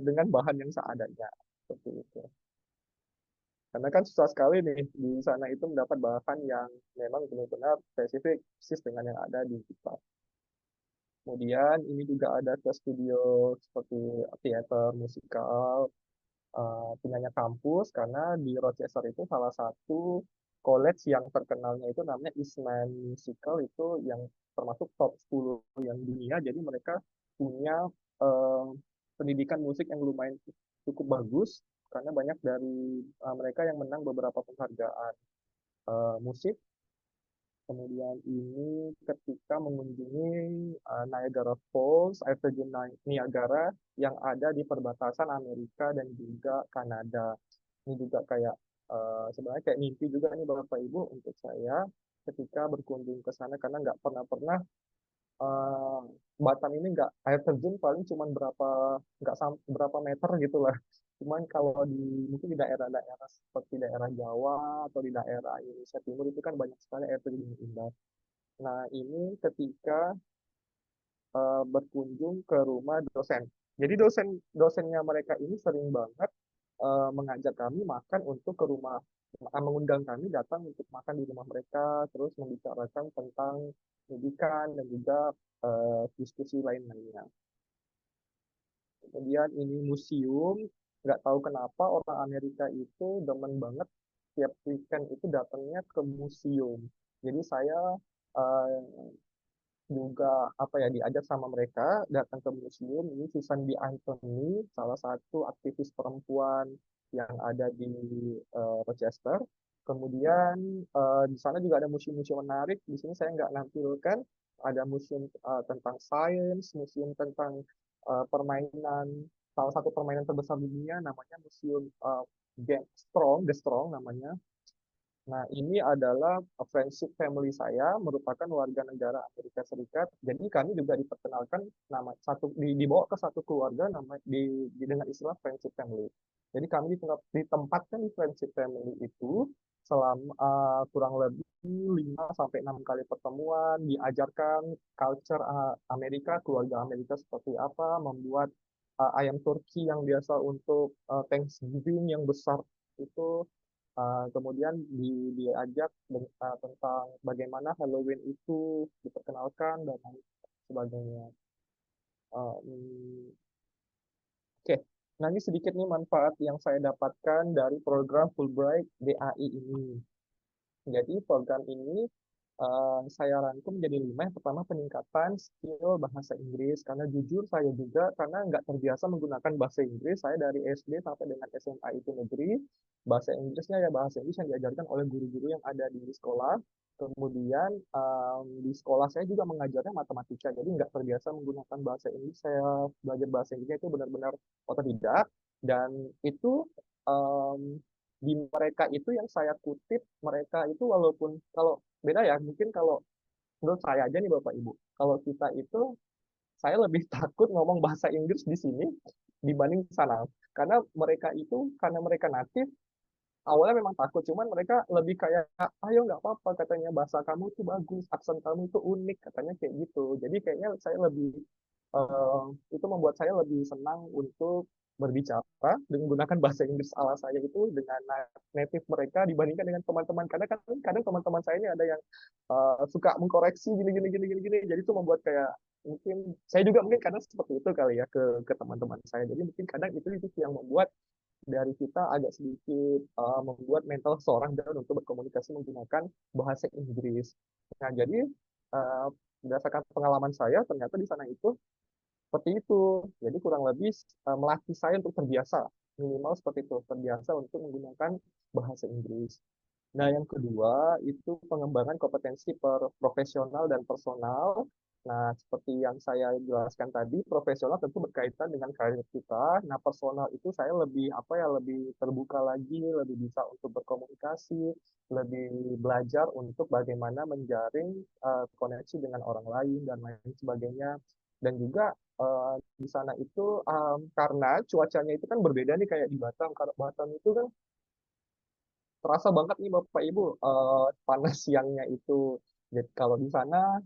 dengan bahan yang seadanya seperti itu. Karena kan susah sekali nih di sana itu mendapat bahan yang memang benar-benar spesifik persis dengan yang ada di kita. Kemudian ini juga ada ke studio seperti teater musikal punyanya kampus, karena di Rochester itu salah satu college yang terkenalnya itu namanya Eastman Musical, itu yang termasuk top 10 yang dunia. Jadi mereka punya eh, pendidikan musik yang lumayan cukup bagus, karena banyak dari mereka yang menang beberapa penghargaan musik. Kemudian ini ketika mengunjungi Niagara Falls, air terjun Niagara yang ada di perbatasan Amerika dan juga Kanada. Ini juga kayak sebenarnya kayak mimpi juga nih Bapak Ibu untuk saya ketika berkunjung ke sana, karena nggak pernah eh, Batam ini nggak air terjun paling cuman nggak berapa meter gitu lah. Cuman kalau mungkin di daerah-daerah seperti daerah Jawa atau di daerah Indonesia Timur itu kan banyak sekali air terjun yang indah. Nah, ini ketika berkunjung ke rumah dosen. Jadi dosennya mereka ini sering banget mengajak kami makan untuk ke rumah, mengundang kami datang untuk makan di rumah mereka, terus membicarakan tentang pendidikan dan juga diskusi lain-lainnya. Kemudian ini museum, nggak tahu kenapa orang Amerika itu demen banget tiap weekend itu datangnya ke museum. Jadi saya eh, juga apa ya diajak sama mereka datang ke museum. Ini Susan B. Anthony, salah satu aktivis perempuan yang ada di Rochester. Kemudian di sana juga ada museum-museum menarik. Di sini saya nggak nampilkan. Ada museum tentang sains, museum tentang permainan. Salah satu permainan terbesar di dunia namanya Museum The Strong namanya. Nah, ini adalah friendship family saya, merupakan warga negara Amerika Serikat. Jadi kami juga diperkenalkan dibawa ke satu keluarga dengan istilah friendship family. Jadi kami ditempatkan di friendship family itu selama kurang lebih 5 sampai 6 kali pertemuan, diajarkan culture Amerika, keluarga Amerika seperti apa, membuat ayam turki yang biasa untuk Thanksgiving yang besar itu. Kemudian diajak tentang bagaimana Halloween itu diperkenalkan dan lain sebagainya. Oke, nah ini sedikit nih manfaat yang saya dapatkan dari program Fulbright DAI ini. Jadi program ini saya rangkum menjadi 5. Yang pertama peningkatan skill bahasa Inggris, karena jujur saya juga karena nggak terbiasa menggunakan bahasa Inggris. Saya dari SD sampai dengan SMA itu negeri, bahasa Inggrisnya ya bahasa Inggris yang diajarkan oleh guru-guru yang ada di sekolah. Kemudian di sekolah saya juga mengajarnya matematika, jadi nggak terbiasa menggunakan bahasa Inggris. Saya belajar bahasa Inggrisnya itu benar-benar otodidak, dan itu di mereka itu yang saya kutip, mereka itu walaupun kalau beda ya, mungkin kalau menurut saya aja nih Bapak Ibu, kalau kita itu saya lebih takut ngomong bahasa Inggris di sini dibanding sana, karena mereka natif, awalnya memang takut, cuman mereka lebih kayak ayo nggak apa-apa, katanya bahasa kamu itu bagus, aksen kamu itu unik, katanya kayak gitu. Jadi kayaknya saya lebih eh, itu membuat saya lebih senang untuk berbicara dengan menggunakan bahasa Inggris ala saya itu dengan native mereka dibandingkan dengan teman-teman, karena kan kadang teman-teman saya ini ada yang suka mengkoreksi gini gini gini gini gini, jadi itu membuat kayak mungkin saya juga mungkin kadang seperti itu kali ya ke teman-teman saya, jadi mungkin kadang itu yang membuat dari kita agak sedikit membuat mental seorang dan untuk berkomunikasi menggunakan bahasa Inggris. Nah, jadi berdasarkan pengalaman saya, ternyata di sana itu Seperti itu. Jadi kurang lebih melatih saya untuk terbiasa, minimal seperti itu, terbiasa untuk menggunakan bahasa Inggris. Nah, yang kedua itu pengembangan kompetensi profesional dan personal. Nah, seperti yang saya jelaskan tadi, profesional tentu berkaitan dengan karir kita. Nah, personal itu saya lebih lebih terbuka lagi, lebih bisa untuk berkomunikasi, lebih belajar untuk bagaimana menjaring koneksi dengan orang lain dan lain sebagainya. Dan juga di sana itu karena cuacanya itu kan berbeda nih kayak di Batam. Karena Batam itu kan terasa banget nih Bapak Ibu panas siangnya itu. Jadi kalau di sana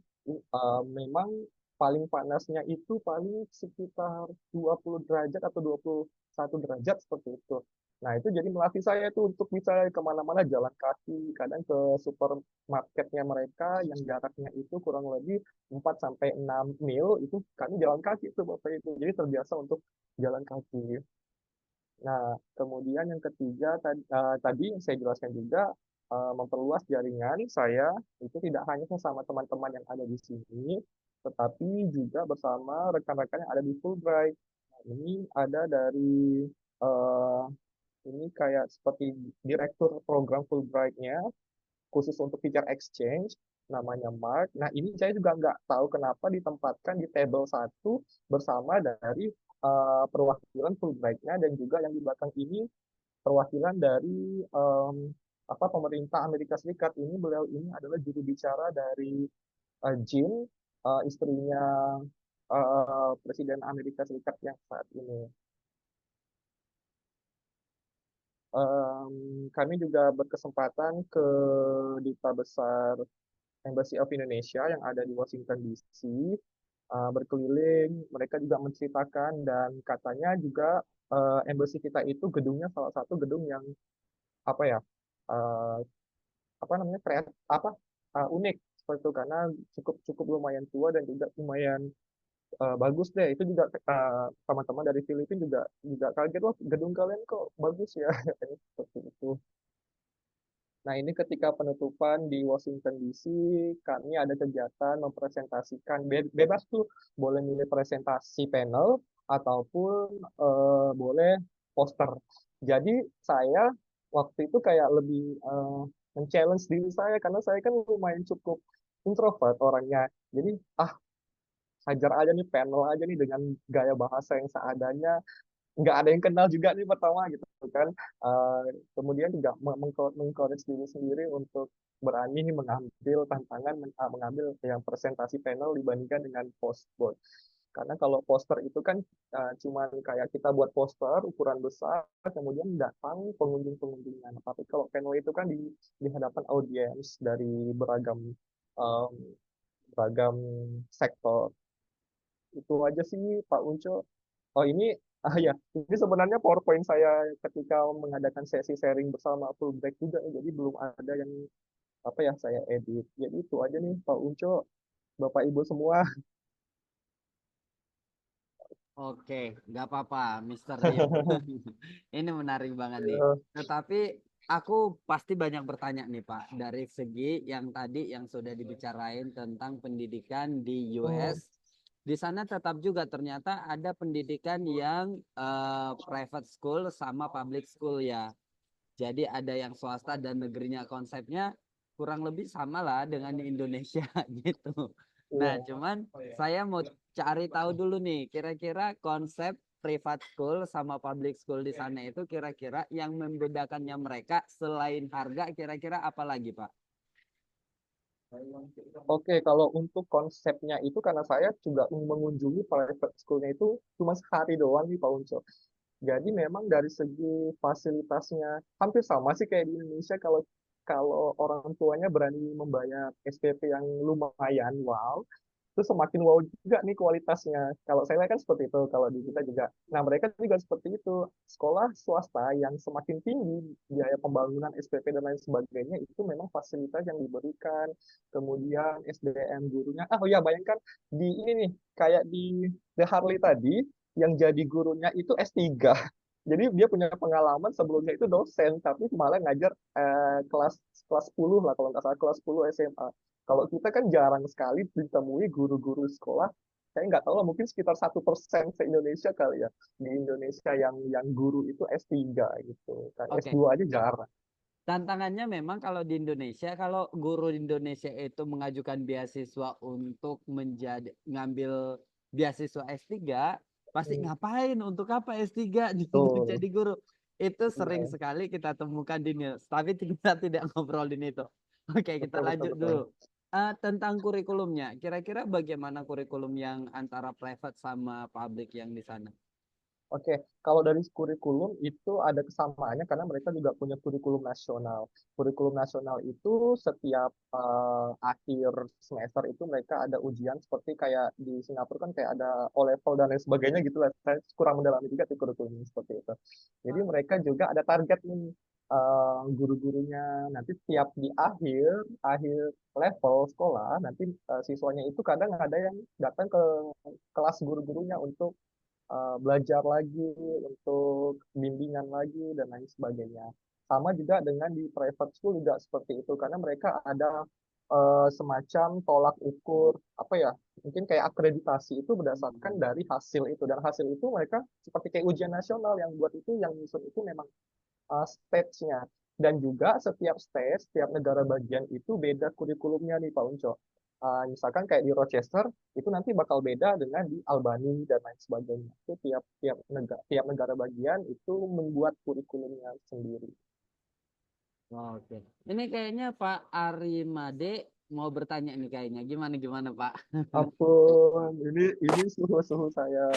memang paling panasnya itu paling sekitar 20 derajat atau 21 derajat seperti itu. Nah, itu jadi melatih saya tuh untuk bisa kemana-mana jalan kaki, kadang ke supermarketnya mereka yang jaraknya itu kurang lebih 4 sampai 6 mil, itu kami jalan kaki tuh Bapak Ibu. Jadi terbiasa untuk jalan kaki. Nah, kemudian yang ketiga tadi yang saya jelaskan juga memperluas jaringan saya itu tidak hanya sama teman-teman yang ada di sini, tetapi juga bersama rekan-rekan yang ada di Fulbright. Nah, ini ada dari eh, ini kayak seperti direktur program Fulbright-nya khusus untuk teacher exchange namanya Mark. Nah, ini saya juga nggak tahu kenapa ditempatkan di table 1 bersama dari perwakilan Fulbright-nya dan juga yang di belakang ini perwakilan dari pemerintah Amerika Serikat. Ini beliau ini adalah juru bicara dari Jean, istrinya Presiden Amerika Serikat yang saat ini. Kami juga berkesempatan ke Duta Besar Embassy of Indonesia yang ada di Washington DC, berkeliling. Mereka juga menceritakan dan katanya juga embassy kita itu gedungnya salah satu gedung yang apa ya uh, namanya unik seperti itu karena cukup cukup lumayan tua dan juga lumayan bagus deh. Itu juga teman-teman dari Filipina juga kaget, wah gedung kalian kok bagus ya. Seperti itu. Nah, ini ketika penutupan di Washington DC, kami ada kegiatan mempresentasikan, bebas tuh, boleh milih presentasi panel, ataupun boleh poster. Jadi saya waktu itu kayak lebih men-challenge diri saya, karena saya kan lumayan cukup introvert orangnya. Jadi, hajar aja nih panel aja nih dengan gaya bahasa yang seadanya, nggak ada yang kenal juga nih pertama gitu kan. Eh, Kemudian juga mengcourage diri sendiri untuk berani nih mengambil tantangan mengambil yang presentasi panel dibandingkan dengan postboard. Karena kalau poster itu kan cuman kayak kita buat poster ukuran besar kemudian datang pengunjung-pengunjungnya. Tapi kalau panel itu kan di hadapan audiens dari beragam em, beragam sektor. Itu aja sih Pak Unco. Oh ini, ya, ini sebenarnya PowerPoint saya ketika mengadakan sesi sharing bersama Fulbright juga, jadi belum ada yang saya edit. Jadi itu aja nih Pak Unco, Bapak Ibu semua. Oke, nggak apa-apa, Mister Lim. Ini menarik banget nih. Eh, Tetapi aku pasti banyak bertanya nih Pak, dari segi yang tadi yang sudah dibicarain tentang pendidikan di US. Di sana tetap juga ternyata ada pendidikan yang private school sama public school ya. Jadi ada yang swasta dan negerinya, konsepnya kurang lebih sama lah dengan di Indonesia gitu. Nah, Iya. cuman saya mau cari tahu dulu nih, kira-kira konsep private school sama public school di sana itu kira-kira yang membedakannya mereka selain harga, kira-kira apa lagi, Pak? Oke, kalau untuk konsepnya itu karena saya juga mengunjungi private school-nya itu cuma sehari doang nih Pak Unco. Jadi memang dari segi fasilitasnya hampir sama sih kayak di Indonesia. Kalau kalau orang tuanya berani membayar SPP yang lumayan wow, itu semakin wow juga nih kualitasnya. Kalau saya lihat kan seperti itu, kalau di kita juga. Nah, mereka juga seperti itu. Sekolah swasta yang semakin tinggi biaya pembangunan SPP dan lain sebagainya itu memang fasilitas yang diberikan. Kemudian SDM gurunya. Oh ya, bayangkan di ini nih, kayak di The Harley tadi, yang jadi gurunya itu S3. Jadi dia punya pengalaman sebelumnya itu dosen, tapi malah ngajar kelas kelas 10 lah kalau nggak salah kelas 10 SMA. Kalau kita kan jarang sekali ditemui guru-guru sekolah saya nggak tahu lah, mungkin sekitar 1% se-Indonesia kali ya di Indonesia yang guru itu S3 gitu kan. Oke. S2 aja jarang. Tantangannya memang kalau di Indonesia, kalau guru di Indonesia itu mengajukan beasiswa untuk ngambil beasiswa S3, pasti ngapain, untuk apa S3 Betul. jadi guru. Itu sering Iya. sekali kita temukan di news, tapi kita tidak ngobrolin itu. Oke, kita Betul, lanjut betul. dulu. Tentang kurikulumnya, kira-kira bagaimana kurikulum yang antara private sama public yang di sana? Oke, kalau dari kurikulum itu ada kesamaannya karena mereka juga punya kurikulum nasional. Kurikulum nasional itu setiap akhir semester itu mereka ada ujian seperti kayak di Singapura kan kayak ada O-level dan lain sebagainya gitu lah. Saya kurang mendalami juga di kurikulum seperti itu. Jadi mereka juga ada target nih guru-gurunya nanti setiap di akhir level sekolah nanti siswanya itu kadang ada yang datang ke kelas guru-gurunya untuk belajar lagi, untuk bimbingan lagi, dan lain sebagainya. Sama juga dengan di private school juga seperti itu, karena mereka ada semacam tolak ukur, apa ya, mungkin kayak akreditasi itu berdasarkan dari hasil itu, dan hasil itu mereka seperti kayak ujian nasional yang buat itu, yang nyusun itu memang stage-nya. Dan juga setiap stage, setiap negara bagian itu beda kurikulumnya nih Pak Unco. Misalkan kayak di Rochester, itu nanti bakal beda dengan di Albany dan lain sebagainya. Itu tiap negara bagian itu membuat kurikulumnya sendiri. Oke. Ini kayaknya Pak Arimade mau bertanya nih kayaknya. Gimana Pak? Ampun, ini suhu-suhu saya.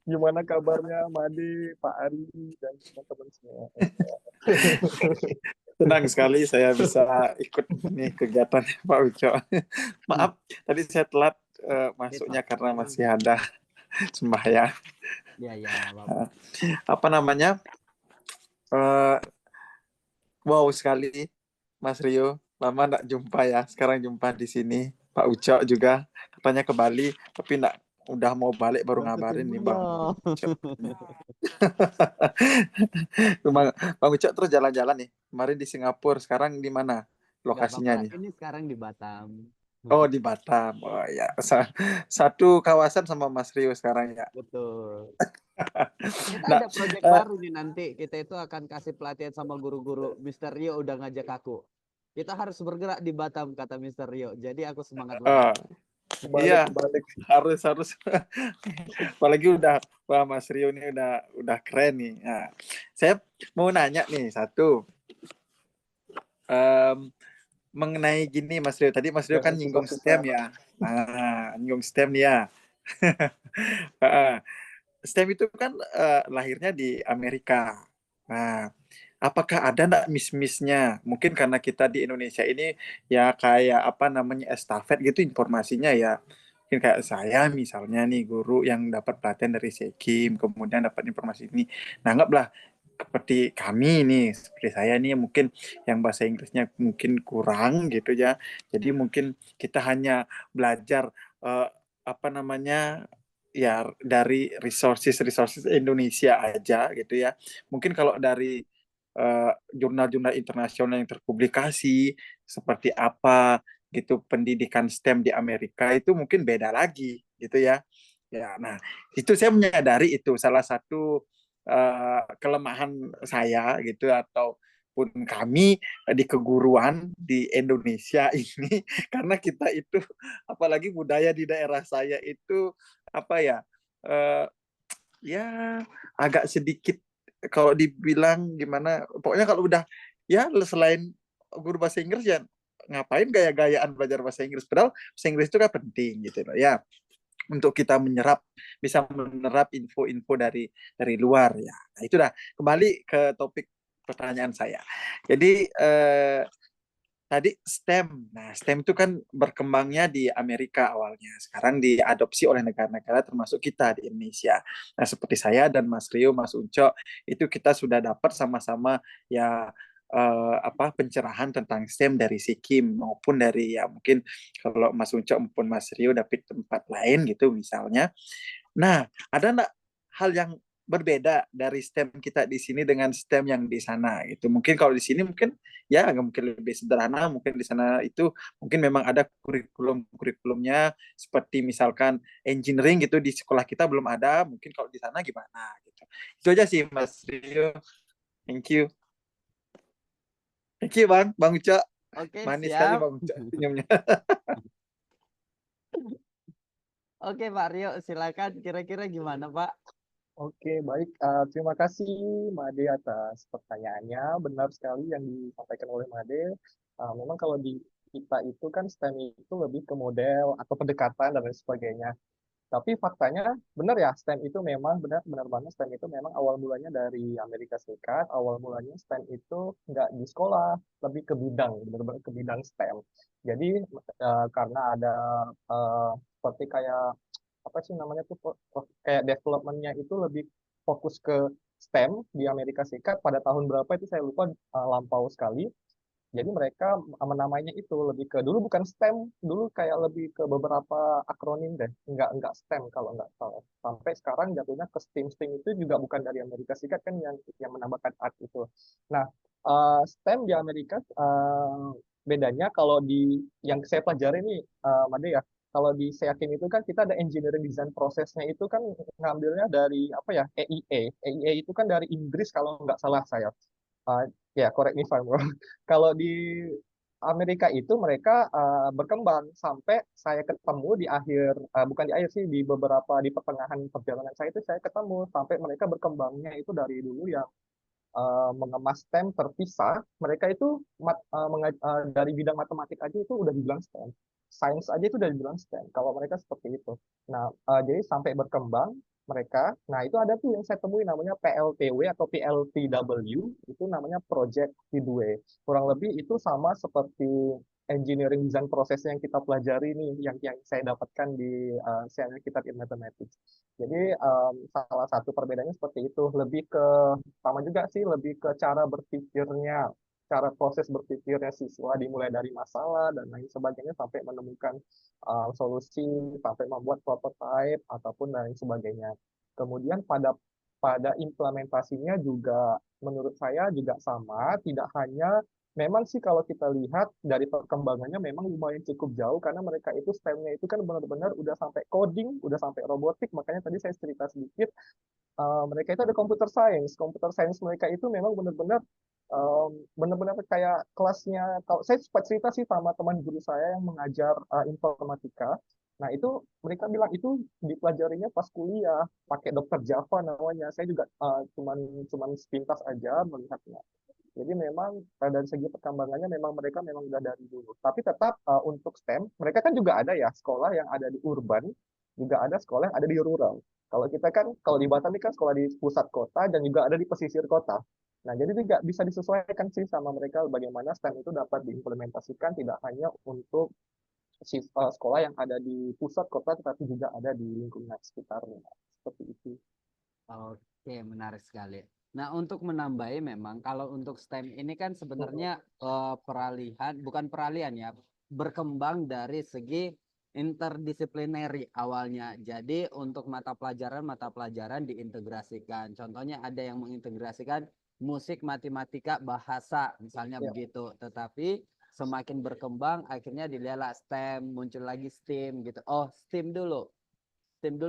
Gimana kabarnya Made, Pak Ari, dan teman-teman semua? Senang sekali saya bisa ikut nih kegiatan Pak Uco. Maaf, tadi saya telat masuknya karena masih ada sembahyang. Iya, nggak apa-apa. Apa namanya? Wow sekali, Mas Rio. Lama nggak jumpa ya. Sekarang jumpa di sini. Pak Uco juga katanya ke Bali, tapi udah mau balik baru ngabarin nih Bang Uco. Bang Uco terus jalan-jalan nih. Kemarin di Singapura, sekarang di mana lokasinya nih? Ini sekarang di Batam. Oh, di Batam. Oh ya, satu kawasan sama Mas Rio sekarang ya. Betul. Kita Nah, ada proyek baru nih nanti. Kita itu akan kasih pelatihan sama guru-guru. Mr. Rio udah ngajak aku. Kita harus bergerak di Batam, kata Mr. Rio. Jadi aku semangat banget. Iya, harus. Apalagi wah Mas Rio ini udah keren nih. Nah, saya mau nanya nih satu. Mengenai gini Mas Rio, tadi Mas Rio kan nyinggung STEM ya. Nah, nyinggung STEM nih ya. STEM itu kan lahirnya di Amerika. Nah, apakah ada nggak miss-missnya? Mungkin karena kita di Indonesia ini ya kayak apa namanya estafet gitu informasinya ya. Mungkin kayak saya misalnya nih guru yang dapat pelatihan dari Sekim, kemudian dapat informasi ini. Nah, anggaplah seperti kami nih, seperti saya nih mungkin yang bahasa Inggrisnya mungkin kurang gitu ya. Jadi mungkin kita hanya belajar apa namanya ya dari resources Indonesia aja gitu ya. Mungkin kalau dari jurnal-jurnal internasional yang terpublikasi seperti apa gitu pendidikan STEM di Amerika itu mungkin beda lagi gitu ya. Ya, nah itu saya menyadari itu salah satu kelemahan saya gitu ataupun kami di keguruan di Indonesia ini karena kita itu apalagi budaya di daerah saya itu apa ya ya agak sedikit kalau dibilang gimana pokoknya kalau udah ya selain guru bahasa Inggris ya ngapain gaya-gayaan belajar bahasa Inggris padahal bahasa Inggris itu kan penting gitu loh ya untuk kita bisa menyerap info-info dari luar ya. Nah, itu dah kembali ke topik pertanyaan saya. Jadi tadi STEM. Nah, STEM itu kan berkembangnya di Amerika awalnya. Sekarang diadopsi oleh negara-negara termasuk kita di Indonesia. Nah, seperti saya dan Mas Rio, Mas Unco, itu kita sudah dapat sama-sama ya pencerahan tentang STEM dari Sikim maupun dari ya mungkin kalau Mas Unco maupun Mas Rio dapat tempat lain gitu misalnya. Nah, ada nggak hal yang berbeda dari STEM kita di sini dengan STEM yang di sana gitu. Mungkin kalau di sini mungkin ya agak mungkin lebih sederhana, mungkin di sana itu mungkin memang ada kurikulumnya seperti misalkan engineering gitu di sekolah kita belum ada, mungkin kalau di sana gimana gitu. Itu aja sih Mas Rio. Thank you. Thank you Bang Uca. Oke, Manis sekali siap. Bang Uca senyumnya. Oke, Pak Rio, silakan. Kira-kira gimana, Pak? Oke, baik. Terima kasih Made atas pertanyaannya. Benar sekali yang disampaikan oleh Made. Memang kalau di kita itu kan STEM itu lebih ke model atau pendekatan dan lain sebagainya. Tapi faktanya benar ya, STEM itu memang benar banget, STEM itu memang awal mulanya dari Amerika Serikat. Awal mulanya STEM itu nggak di sekolah, lebih ke bidang, benar-benar ke bidang STEM. Jadi karena ada seperti kayak apa sih namanya tuh, kayak developmentnya itu lebih fokus ke STEM di Amerika Serikat pada tahun berapa itu saya lupa, lampau sekali. Jadi mereka menamainya itu lebih ke, dulu bukan STEM, dulu kayak lebih ke beberapa akronim deh, nggak STEM kalau nggak salah. Sampai sekarang jatuhnya ke STEAM. STEAM itu juga bukan dari Amerika Serikat kan, yang menambahkan art itu. Nah, STEM di Amerika, bedanya kalau di yang saya pelajari nih, Made ya, kalau di SEAKIN itu kan kita ada engineering design prosesnya itu kan ngambilnya dari apa ya, EIA. EIA itu kan dari Inggris kalau nggak salah saya. Ya, correct me if I'm wrong. Kalau di Amerika itu mereka berkembang sampai saya ketemu di akhir, bukan di akhir sih, di beberapa di pertengahan perjalanan saya itu saya ketemu sampai mereka berkembangnya itu dari dulu yang mengemas STEM terpisah. Mereka itu dari bidang matematik aja itu udah dibilang STEM. Sains aja itu udah dibilang STEM. Kalau mereka seperti itu. Nah, jadi sampai berkembang mereka. Nah, itu ada tuh yang saya temui namanya PLTW atau PLTW. Itu namanya Project Tidway. Kurang lebih itu sama seperti engineering design prosesnya yang kita pelajari nih, yang saya dapatkan di Science Kitab in Mathematics. Jadi salah satu perbedaannya seperti itu, lebih ke sama juga sih, lebih ke cara berpikirnya, cara proses berpikirnya siswa dimulai dari masalah dan lain sebagainya sampai menemukan solusi, sampai membuat prototype ataupun lain sebagainya. Kemudian pada implementasinya juga menurut saya juga sama, tidak hanya memang sih kalau kita lihat dari perkembangannya memang lumayan cukup jauh karena mereka itu STEM-nya itu kan benar-benar udah sampai coding, udah sampai robotik. Makanya tadi saya cerita sedikit, mereka itu ada computer science. Computer science mereka itu memang benar-benar benar-benar kayak kelasnya. Kalau saya sempat cerita sih sama teman guru saya yang mengajar informatika. Nah, itu mereka bilang itu dipelajarinya pas kuliah, pakai Dr. Java namanya. Saya juga cuman sepintas aja melihatnya. Jadi memang dari segi perkembangannya memang mereka memang udah dari dulu. Tapi tetap untuk STEM, mereka kan juga ada ya sekolah yang ada di urban, juga ada sekolah yang ada di rural. Kalau kita kan, kalau di Batam ini kan sekolah di pusat kota dan juga ada di pesisir kota. Nah, jadi juga bisa disesuaikan sih sama mereka bagaimana STEM itu dapat diimplementasikan tidak hanya untuk sekolah yang ada di pusat kota, tetapi juga ada di lingkungan sekitarnya. Seperti itu. Oke, menarik sekali. Nah, untuk menambahi memang kalau untuk STEM ini kan sebenarnya bukan peralihan ya, berkembang dari segi interdisiplinary awalnya. Jadi untuk mata pelajaran diintegrasikan. Contohnya ada yang mengintegrasikan musik, matematika, bahasa, misalnya begitu. Tetapi semakin berkembang akhirnya dilihatlah STEM, muncul lagi STEAM gitu. Oh, STEAM dulu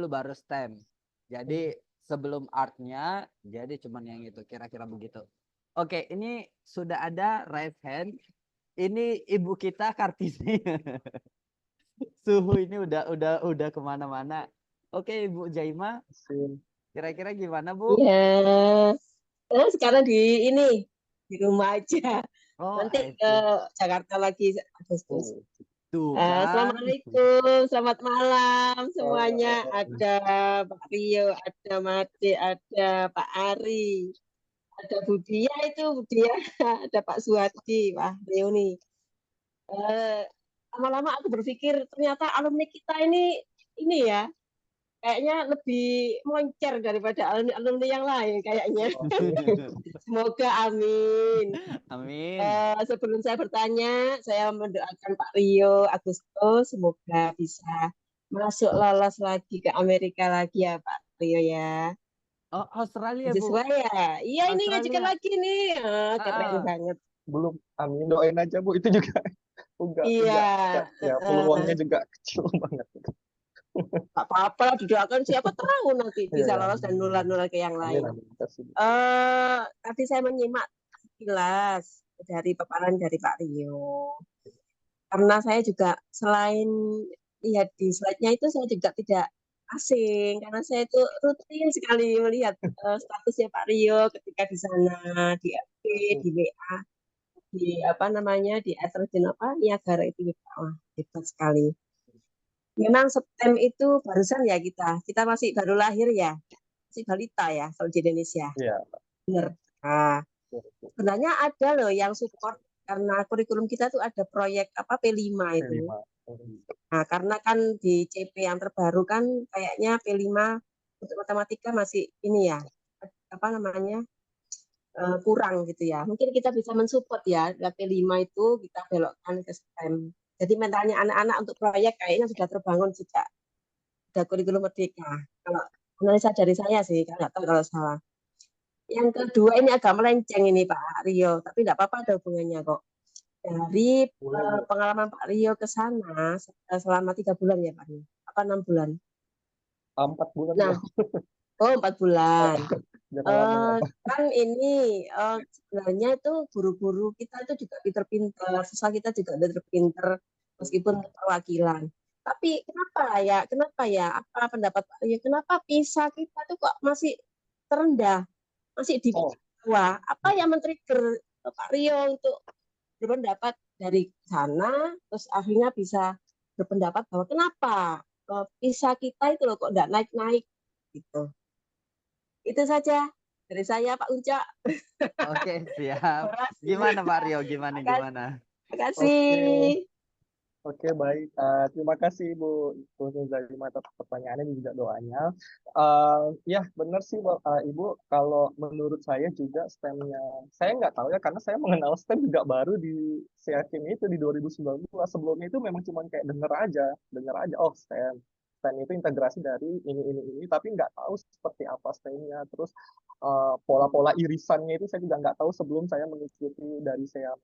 baru STEM. Jadi sebelum artnya, jadi cuman yang itu, kira-kira begitu. Oke, ini sudah ada raise hand. Ini ibu kita Kartini. Suhu ini udah kemana-mana. Oke, Ibu Jaima, kira-kira gimana, Bu? Ya, sekarang di rumah aja. Oh, Nanti ke Jakarta lagi Agustus. Tuh kan. Assalamualaikum, selamat malam semuanya. Ada Pak Rio, ada Made, ada Pak Ari, ada Budia, ada Pak Suwadi, Wah Reuni. Lama-lama aku berpikir ternyata alumni kita ini ya, kayaknya lebih moncer daripada alumni yang lain kayaknya. Semoga amin. Amin. Sebelum saya bertanya, saya mendoakan Pak Rio Agustus semoga bisa masuk lolos lagi ke Amerika lagi ya Pak Rio ya. Oh, Australia, Bu. Mahasiswa ya. Iya ini ngajukan Australia. lagi nih. Ah, keren Ah, banget. Belum, amin, doain aja Bu, itu juga Iya. ya peluangnya juga kecil banget. Gak apa-apa, didoakan siapa tahu nanti Iya, bisa ya, lolos dan nular-nular ke yang amin, lain. amin. Makasih, Bu. Tadi saya menyimak sekilas dari paparan dari Pak Rio. Karena saya juga selain lihat di slide-nya itu saya juga tidak asing karena saya itu rutin sekali melihat statusnya Pak Rio ketika di sana di FB, di WA, di apa namanya di Ethergen apa Niagara itu wah, hebat sekali. Memang STEM itu barusan ya kita masih baru lahir ya, masih balita ya kalau di Indonesia. Iya. Benar. Nah, Betul. sebenarnya ada loh yang support karena kurikulum kita tuh ada proyek apa P5 itu. P5. Nah, karena kan di CP yang terbaru kan kayaknya P5 untuk matematika masih ini ya, apa namanya, kurang gitu ya. Mungkin kita bisa mensupport ya, P5 itu kita belokkan ke STEM. Jadi mentalnya anak-anak untuk proyek kayaknya sudah terbangun sejak ada kurikulum merdeka. Kalau analisa dari saya sih, nggak tahu kalau salah. Yang kedua ini agak melenceng ini Pak Rio, tapi nggak apa-apa ada hubungannya kok. Dari pengalaman Pak Rio ke sana selama 3 bulan ya Pak Rio? Apa 6 bulan? 4 bulan. Nah, oh 4 bulan. Kan ini sebenarnya itu guru-guru kita itu juga pinter-pinter, siswa kita juga pinter-pinter meskipun perwakilan. Tapi kenapa ya, apa pendapat Pak Rio, kenapa PISA kita tuh kok masih terendah, masih di bawah? Apa yang men-trigger Pak Rio untuk berpendapat dari sana, terus akhirnya bisa berpendapat bahwa kenapa PISA kita itu loh kok nggak naik-naik gitu. Itu saja dari saya Pak Unca. Oke, siap. Gimana Pak Rio? Gimana? Terima kasih. Oke, baik. Terima kasih Bu Nuzazima atas pertanyaannya dan juga doanya. Ya, benar sih Ibu. Kalau menurut saya juga STEM-nya, saya nggak tahu ya, karena saya mengenal STEM juga baru di SEAKIM itu di 2019. Sebelumnya itu memang cuma kayak dengar aja, oh STEM. STEM itu integrasi dari ini, tapi nggak tahu seperti apa STEM-nya. Terus pola-pola irisannya itu saya juga nggak tahu sebelum saya mengikuti dari saya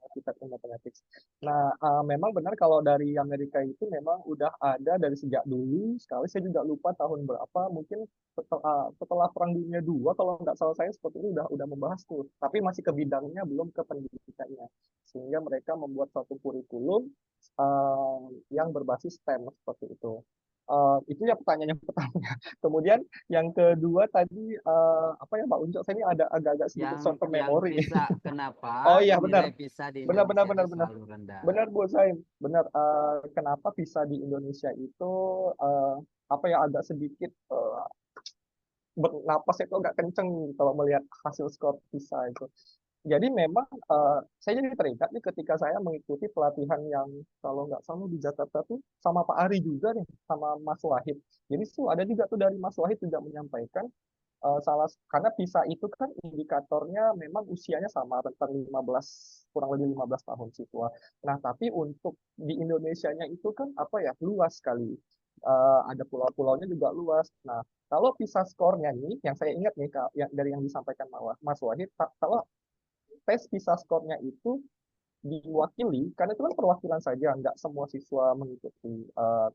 Mathematics. Nah, memang benar kalau dari Amerika itu memang udah ada dari sejak dulu sekali. Saya juga lupa tahun berapa. Mungkin setelah Perang Dunia II, kalau nggak salah saya seperti itu udah membahas tuh. Tapi masih ke bidangnya, belum ke pendidikannya. Sehingga mereka membuat suatu kurikulum yang berbasis STEM seperti itu. Itu ya pertanyaan yang pertama. Kemudian yang kedua tadi apa ya Pak Uncok, saya ini ada agak-agak sedikit short term memory. PISA kenapa? Oh iya benar. Nilai PISA di Indonesia itu selalu rendah. Benar Bu Saim. Benar. Kenapa PISA di Indonesia itu apa ya agak sedikit bernapas itu agak kenceng kalau melihat hasil skor PISA itu. Jadi memang saya jadi teringat nih ketika saya mengikuti pelatihan yang kalau nggak salah di Jakarta tuh sama Pak Ari juga nih, sama Mas Wahid. Jadi ada juga tuh dari Mas Wahid juga menyampaikan karena PISA itu kan indikatornya memang usianya sama rentang 15 kurang lebih 15 tahun siswa. Nah, tapi untuk di Indonesianya itu kan apa ya luas sekali. Ada pulau-pulaunya juga luas. Nah, kalau PISA skornya nih yang saya ingat nih dari yang disampaikan Mas Wahid, kalau tes PISA skornya itu diwakili, karena itu kan perwakilan saja, nggak semua siswa mengikuti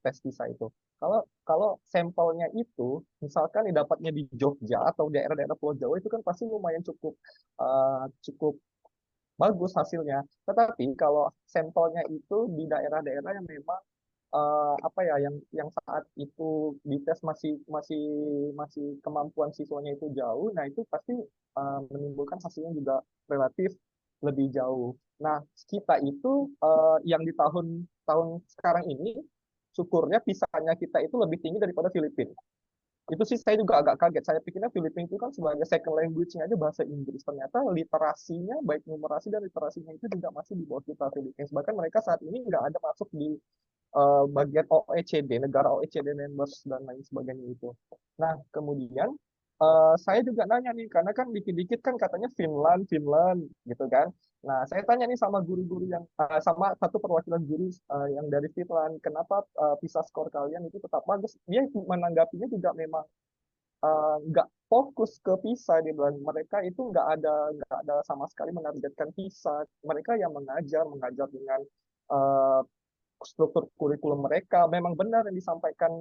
tes PISA itu. Kalau sampelnya itu, misalkan didapatnya di Jogja atau daerah-daerah Pulau Jawa itu kan pasti lumayan cukup bagus hasilnya. Tetapi kalau sampelnya itu di daerah-daerah yang memang apa ya, yang saat itu dites masih kemampuan siswanya itu jauh, nah itu pasti menimbulkan hasilnya juga relatif lebih jauh. Nah, kita itu yang di tahun sekarang ini, syukurnya PISA-nya kita itu lebih tinggi daripada Filipina. Itu sih saya juga agak kaget. Saya pikirnya Filipina itu kan sebagai second language-nya aja bahasa Inggris. Ternyata literasinya, baik numerasi dan literasinya itu juga masih di bawah kita Filipina. Bahkan mereka saat ini nggak ada masuk di bagian OECD, negara OECD members dan lain sebagainya itu. Nah, kemudian saya juga nanya nih, karena kan dikit-dikit kan katanya Finland gitu kan. Nah, saya tanya nih sama guru-guru yang sama satu perwakilan guru yang dari Finland, kenapa PISA skor kalian itu tetap bagus? Dia menanggapinya juga memang nggak fokus ke PISA, dia bilang mereka itu nggak ada sama sekali menargetkan PISA. Mereka yang mengajar dengan eh, struktur kurikulum mereka. Memang benar yang disampaikan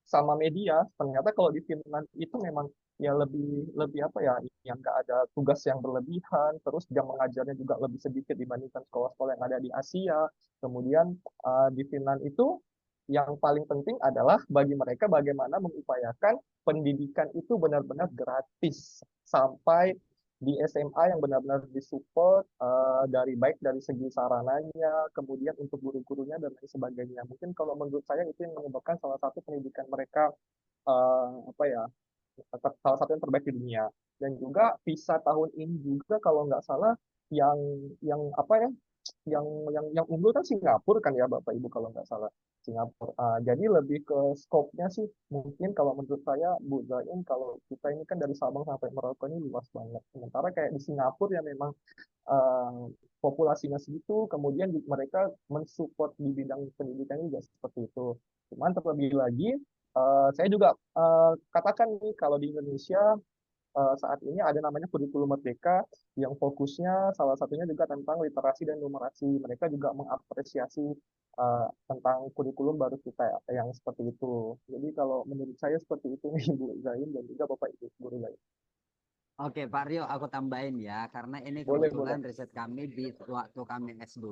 sama media. Ternyata kalau di Finland itu memang ya lebih lebih apa ya, yang nggak ada tugas yang berlebihan, terus jam mengajarnya juga lebih sedikit dibandingkan sekolah-sekolah yang ada di Asia. Kemudian di Finland itu yang paling penting adalah bagi mereka bagaimana mengupayakan pendidikan itu benar-benar gratis sampai di SMA yang benar-benar disupport dari segi sarananya, kemudian untuk guru-gurunya dan lain sebagainya. Mungkin kalau menurut saya itu yang menyebabkan salah satu pendidikan mereka apa ya, salah satu yang terbaik di dunia. Dan juga PISA tahun ini juga kalau nggak salah yang apa ya, yang unggul kan Singapura kan ya Bapak Ibu kalau nggak salah, Singapura. Jadi lebih ke skopnya sih mungkin kalau menurut saya Bu Zain, kalau kita ini kan dari Sabang sampai Merauke ini luas banget. Sementara kayak di Singapura ya memang populasinya segitu, kemudian mereka mensupport di bidang pendidikan juga seperti itu. Cuman terlebih lagi saya juga katakan nih kalau di Indonesia saat ini ada namanya kurikulum merdeka yang fokusnya salah satunya juga tentang literasi dan numerasi. Mereka juga mengapresiasi tentang kurikulum baru kita yang seperti itu. Jadi kalau menurut saya seperti itu nih Bu Zain dan juga Bapak Ibu Guru Zain. Oke, Pak Rio, aku tambahin ya, karena ini Boleh, kebetulan riset kami di waktu kami S2.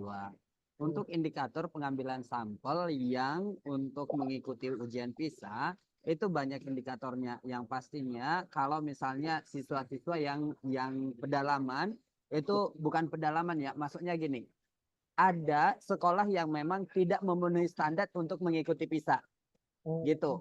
Untuk indikator pengambilan sampel yang untuk mengikuti ujian PISA, itu banyak indikatornya. Yang pastinya kalau misalnya siswa-siswa yang pedalaman, itu bukan pedalaman ya, maksudnya gini, ada sekolah yang memang tidak memenuhi standar untuk mengikuti PISA. Gitu.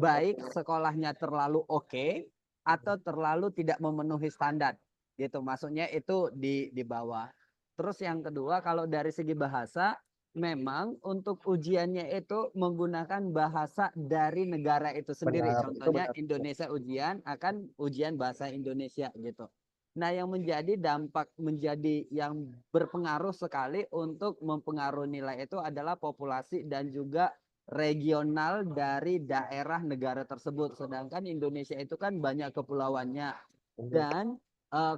Baik sekolahnya terlalu oke, atau terlalu tidak memenuhi standar gitu, maksudnya itu di bawah. Terus yang kedua, kalau dari segi bahasa memang untuk ujiannya itu menggunakan bahasa dari negara itu sendiri. Benar, Contohnya benar. Indonesia ujian akan ujian bahasa Indonesia gitu. Nah, yang menjadi dampak menjadi yang berpengaruh sekali untuk mempengaruhi nilai itu adalah populasi dan juga regional dari daerah negara tersebut. Sedangkan Indonesia itu kan banyak kepulauannya dan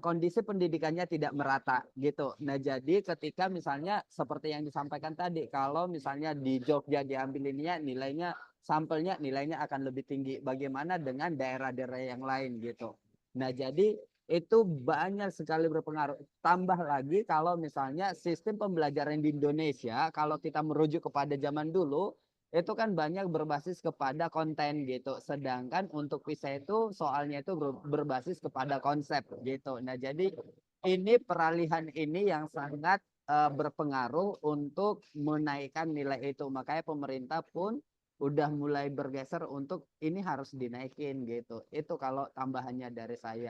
kondisi pendidikannya tidak merata gitu. Nah, jadi ketika misalnya seperti yang disampaikan tadi, kalau misalnya di Jogja diambil nilainya sampelnya nilainya akan lebih tinggi. Bagaimana dengan daerah-daerah yang lain gitu. Nah, jadi itu banyak sekali berpengaruh. Tambah lagi kalau misalnya sistem pembelajaran di Indonesia, kalau kita merujuk kepada zaman dulu, itu kan banyak berbasis kepada konten gitu. Sedangkan untuk PISA itu soalnya itu berbasis kepada konsep gitu. Nah, jadi ini peralihan ini yang sangat berpengaruh untuk menaikkan nilai itu. Makanya pemerintah pun udah mulai bergeser untuk ini harus dinaikin gitu. Itu kalau tambahannya dari saya.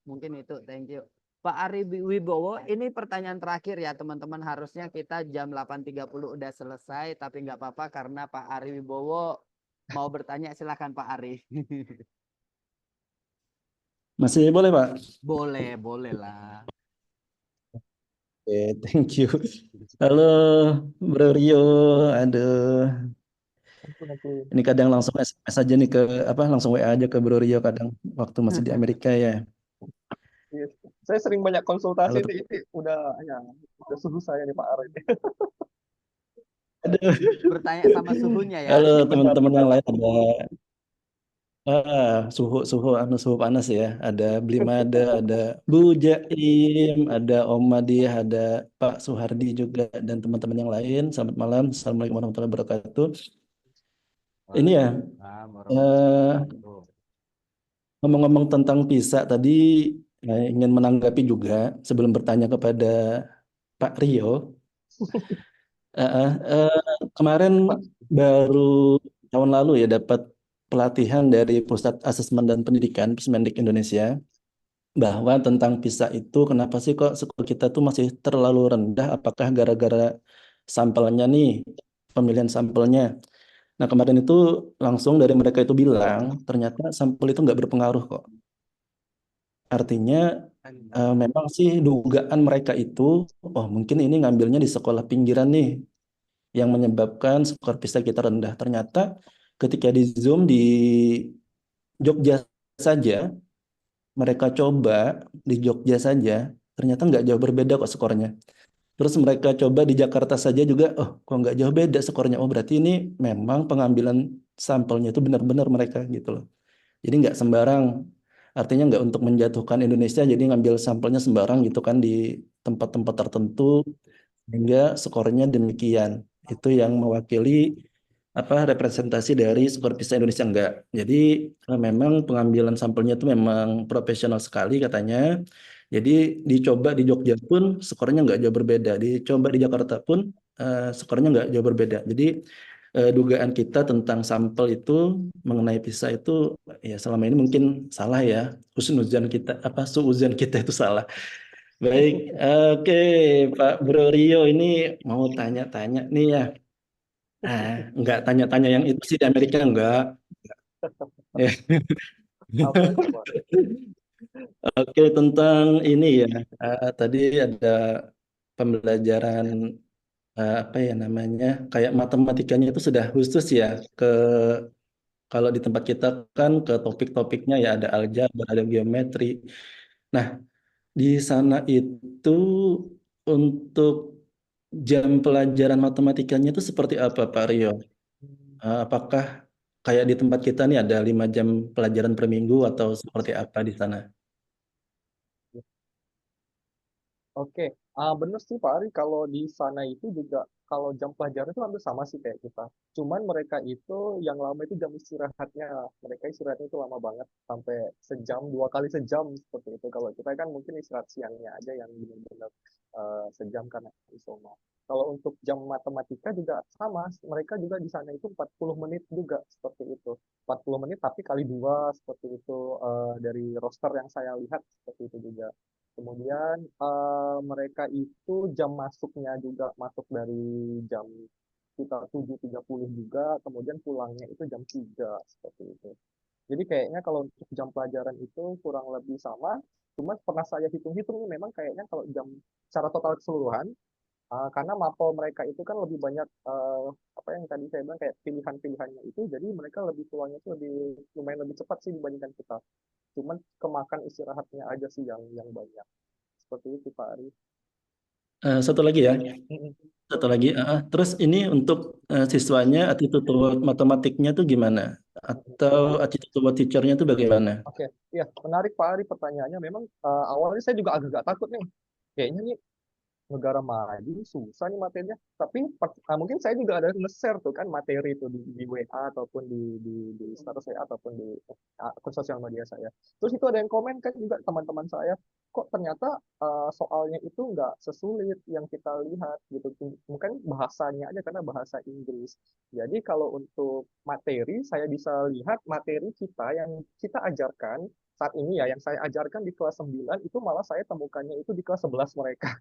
Mungkin itu, thank you. Pak Ari Wibowo, ini pertanyaan terakhir ya teman-teman, harusnya kita jam 8.30 udah selesai, tapi nggak apa-apa karena Pak Ari Wibowo mau bertanya, silakan Pak Ari. Masih boleh Pak? Boleh, boleh lah. Oke, thank you. Halo Bro Rio, aduh. Ini kadang langsung SMS aja nih langsung WA aja ke Bro Rio kadang waktu masih di Amerika ya. Yes. Saya sering banyak konsultasi Halo, ini udah suhu saya nih Pak Ari. aduh. Bertanya sama suhunya ya. Halo teman-teman yang lain, ada suhu panas ya. Ada Blimada, ada Bu Jaim, ada Om Madiah, ada Pak Suhardi juga dan teman-teman yang lain. Selamat malam. Assalamualaikum warahmatullahi wabarakatuh. Ini ya. Ngomong-ngomong tentang PISA tadi, ingin menanggapi juga sebelum bertanya kepada Pak Rio. Kemarin baru tahun lalu ya dapat pelatihan dari Pusat Asesmen dan Pendidikan Pusmendik Indonesia bahwa tentang PISA itu kenapa sih kok skor kita tuh masih terlalu rendah? Apakah gara-gara sampelnya nih, pemilihan sampelnya? Nah, kemarin itu langsung dari mereka itu bilang ternyata sampel itu nggak berpengaruh kok. Artinya memang sih dugaan mereka itu, oh mungkin ini ngambilnya di sekolah pinggiran nih yang menyebabkan skor PISA kita rendah. Ternyata ketika di Zoom di Jogja saja, mereka coba di Jogja saja, ternyata nggak jauh berbeda kok skornya. Terus mereka coba di Jakarta saja juga, oh kok nggak jauh beda skornya. Oh berarti ini memang pengambilan sampelnya itu benar-benar mereka gitu loh. Jadi nggak sembarang, artinya nggak untuk menjatuhkan Indonesia, jadi ngambil sampelnya sembarang gitu kan di tempat-tempat tertentu, sehingga skornya demikian. Itu yang mewakili apa representasi dari skor PISA Indonesia enggak. Jadi memang pengambilan sampelnya itu memang profesional sekali katanya. Jadi dicoba di Jogja pun skornya nggak jauh berbeda. Dicoba di Jakarta pun skornya nggak jauh berbeda. Jadi dugaan kita tentang sampel itu mengenai PISA itu ya selama ini mungkin salah ya. Husnuzan kita apa suuzan kita itu salah. Baik, oke Pak Bro Rio ini mau tanya-tanya nih ya. Enggak tanya-tanya yang itu sih di Amerika enggak. Ya. Apa itu, Pak? Oke, tentang ini ya. Tadi ada pembelajaran apa ya namanya? Kayak matematikanya itu sudah khusus ya ke kalau di tempat kita kan ke topik-topiknya ya ada aljabar, ada geometri. Nah, di sana itu untuk jam pelajaran matematikanya itu seperti apa Pak Rio? Apakah kayak di tempat kita nih ada 5 jam pelajaran per minggu atau seperti apa di sana? Oke, bener sih Pak Ari, kalau di sana itu juga, kalau jam pelajaran itu hampir sama sih kayak kita. Cuman mereka itu, yang lama itu jam istirahatnya. Mereka istirahatnya itu lama banget, sampai sejam, 2 kali sejam, seperti itu. Kalau kita kan mungkin istirahat siangnya aja yang benar-benar sejam karena isoma. Kalau untuk jam matematika juga sama, mereka juga di sana itu 40 menit juga, seperti itu. 40 menit tapi kali dua, seperti itu, dari roster yang saya lihat, seperti itu juga. Kemudian mereka itu jam masuknya juga masuk dari jam kita 7.30 juga, kemudian pulangnya itu jam 3 seperti itu. Jadi kayaknya kalau untuk jam pelajaran itu kurang lebih sama, cuma pernah saya hitung-hitung nih memang kayaknya kalau jam secara total keseluruhan, karena mapel mereka itu kan lebih banyak apa yang tadi saya bilang kayak pilihan-pilihannya itu, jadi mereka lebih pulangnya itu lebih lumayan lebih cepat sih dibandingkan kita. Cuman kemakan istirahatnya aja sih yang banyak. Seperti itu Pak Ari. Satu lagi ya, Mm-mm. satu lagi. Terus ini untuk siswanya attitude toward matematiknya tuh gimana? Atau attitude toward teachernya tuh bagaimana? Oke, iya menarik Pak Ari pertanyaannya. Memang awalnya saya juga agak takut nih. Kayaknya nih negara maju susah nih materinya. Tapi mungkin saya juga ada nge-share tuh kan materi itu di WA ataupun di status saya ataupun di akun sosial media saya. Terus itu ada yang komen kan juga teman-teman saya, kok ternyata soalnya itu nggak sesulit yang kita lihat gitu. Mungkin bahasanya aja karena bahasa Inggris. Jadi kalau untuk materi, saya bisa lihat materi kita yang kita ajarkan saat ini ya, yang saya ajarkan di kelas 9 itu malah saya temukannya itu di kelas 11 mereka.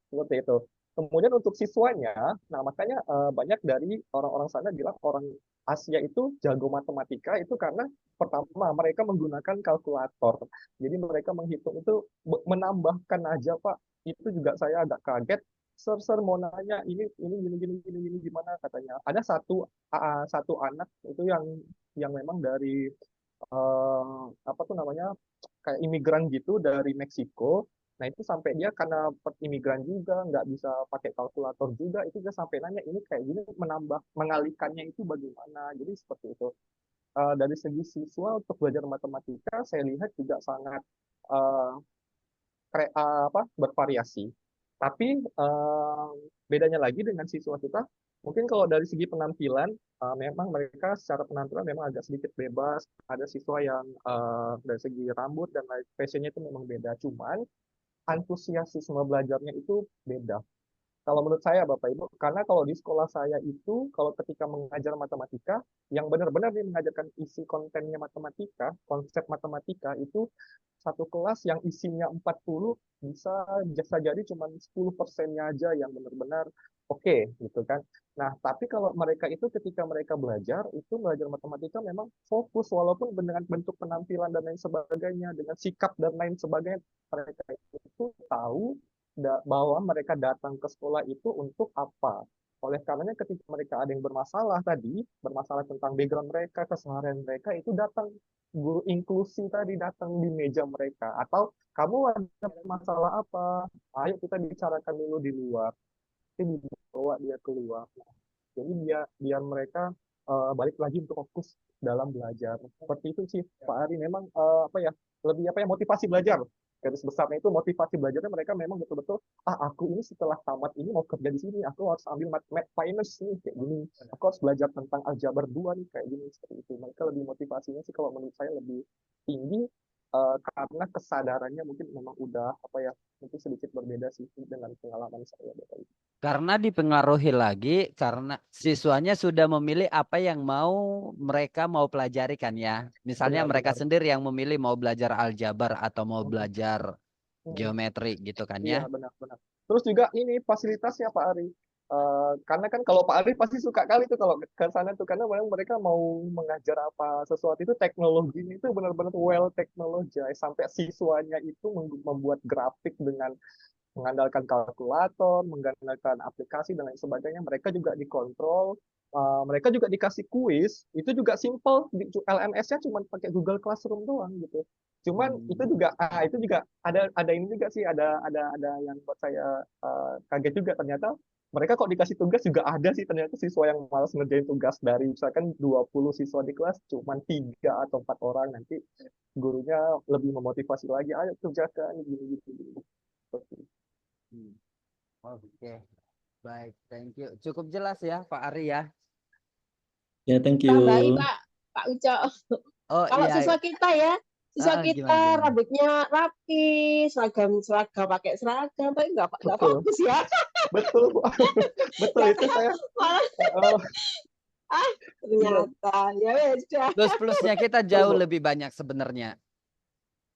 Seperti itu. Kemudian untuk siswanya, nah makanya banyak dari orang-orang sana bilang orang Asia itu jago matematika itu karena pertama mereka menggunakan kalkulator. Jadi mereka menghitung itu menambahkan aja Pak. Itu juga saya agak kaget. Ser mau nanya ini gini gimana katanya. Ada satu anak itu yang memang dari apa tuh namanya kayak imigran gitu dari Meksiko. Nah itu sampai dia karena imigran juga nggak bisa pakai kalkulator juga, itu dia sampai nanya ini kayak gini menambah mengalihkannya itu bagaimana. Jadi seperti itu. Dari segi siswa untuk belajar matematika saya lihat juga sangat uh, bervariasi. Tapi bedanya lagi dengan siswa kita, mungkin kalau dari segi penampilan, memang mereka secara penampilan memang agak sedikit bebas. Ada siswa yang dari segi rambut dan lain fashionnya itu memang beda. Cuman antusiasme belajarnya itu beda. Kalau menurut saya Bapak Ibu, karena kalau di sekolah saya itu, kalau ketika mengajar matematika, yang benar-benar dia mengajarkan isi kontennya matematika, konsep matematika itu satu kelas yang isinya 40 bisa jadi cuma 10%-nya aja yang benar-benar oke, gitu kan. Nah, tapi kalau mereka itu ketika mereka belajar, itu belajar matematika memang fokus walaupun dengan bentuk penampilan dan lain sebagainya, dengan sikap dan lain sebagainya, mereka itu tahu bahwa mereka datang ke sekolah itu untuk apa. Oleh karenanya ketika mereka ada yang bermasalah tadi, bermasalah tentang background mereka, keseharian mereka, itu datang guru inklusi tadi datang di meja mereka. Atau kamu ada masalah apa? Ayo kita bicarakan dulu di luar. Itu dibawa dia keluar. Jadi biar biar mereka balik lagi untuk fokus dalam belajar. Seperti itu sih Pak Ari. Memang apa ya lebih apa ya motivasi belajar. Garis besarnya itu motivasi belajarnya mereka memang betul-betul aku ini setelah tamat ini mau kerja di sini aku harus ambil finance nih kayak gini, aku harus belajar tentang aljabar 2 nih kayak gini, seperti itu. Mereka lebih motivasinya sih kalau menurut saya lebih tinggi karena kesadarannya mungkin memang udah apa ya mungkin sedikit berbeda sih dengan pengalaman saya Bapak Ibu. Karena dipengaruhi lagi karena siswanya sudah memilih apa yang mereka mau pelajari kan ya. Misalnya mereka Benar-benar. sendiri yang memilih mau belajar aljabar atau mau belajar geometri gitu kan Iya, ya. benar-benar. Terus juga ini fasilitasnya Pak Ari. Karena kan kalau Pak Ari pasti suka kali tuh kalau ke sana tuh karena memang mereka mau mengajar apa sesuatu itu teknologinya itu benar-benar well teknologi sampai siswanya itu membuat grafik dengan mengandalkan kalkulator, mengandalkan aplikasi dan lain sebagainya. Mereka juga dikontrol, mereka juga dikasih kuis. Itu juga simple. LMS-nya cuma pakai Google Classroom doang gitu. Cuman itu juga ada ini juga sih ada yang buat saya kaget juga ternyata mereka kok dikasih tugas juga ada sih ternyata siswa yang malas ngerjain tugas dari misalkan 20 siswa di kelas cuman 3 atau 4 orang, nanti gurunya lebih memotivasi lagi ayo kerjakan gini gitu. Oke, baik, thank you. Cukup jelas ya Pak Ari ya. Ya, thank Tambahi you. Pak Uco. Oh Kalau iya. siswa kita ya, siswa kita Gimana? rambutnya rapi, seragam pakai seragam, tapi nggak Betul. fokus ya. Betul, Bu. Betul itu saya. Ternyata ya sudah. Plus-plusnya kita jauh lebih banyak sebenarnya.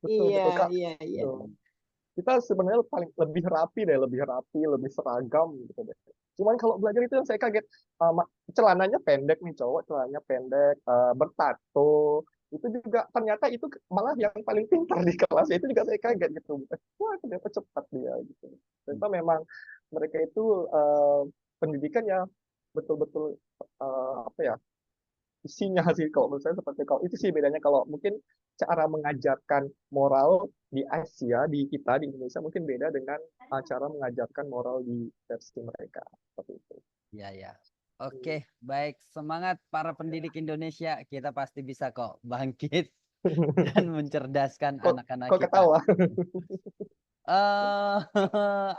Betul, betul, Kak. Iya. Betul. Kita sebenarnya paling lebih rapi, lebih seragam gitu deh. Cuman kalau belajar itu yang saya kaget, celananya pendek nih cowok, celananya pendek, bertato, itu juga ternyata itu malah yang paling pintar di kelas itu juga saya kaget gitu. Wah ternyata cepat dia gitu. Ternyata memang mereka itu pendidikan ya betul-betul apa ya isinya sih kalau menurut saya seperti kalau itu sih bedanya kalau mungkin cara mengajarkan moral di Asia di kita di Indonesia mungkin beda dengan cara mengajarkan moral di versi mereka seperti itu. Ya. Oke, baik. Semangat para pendidik Indonesia. Kita pasti bisa kok bangkit dan mencerdaskan anak-anak Kok kita. ketawa?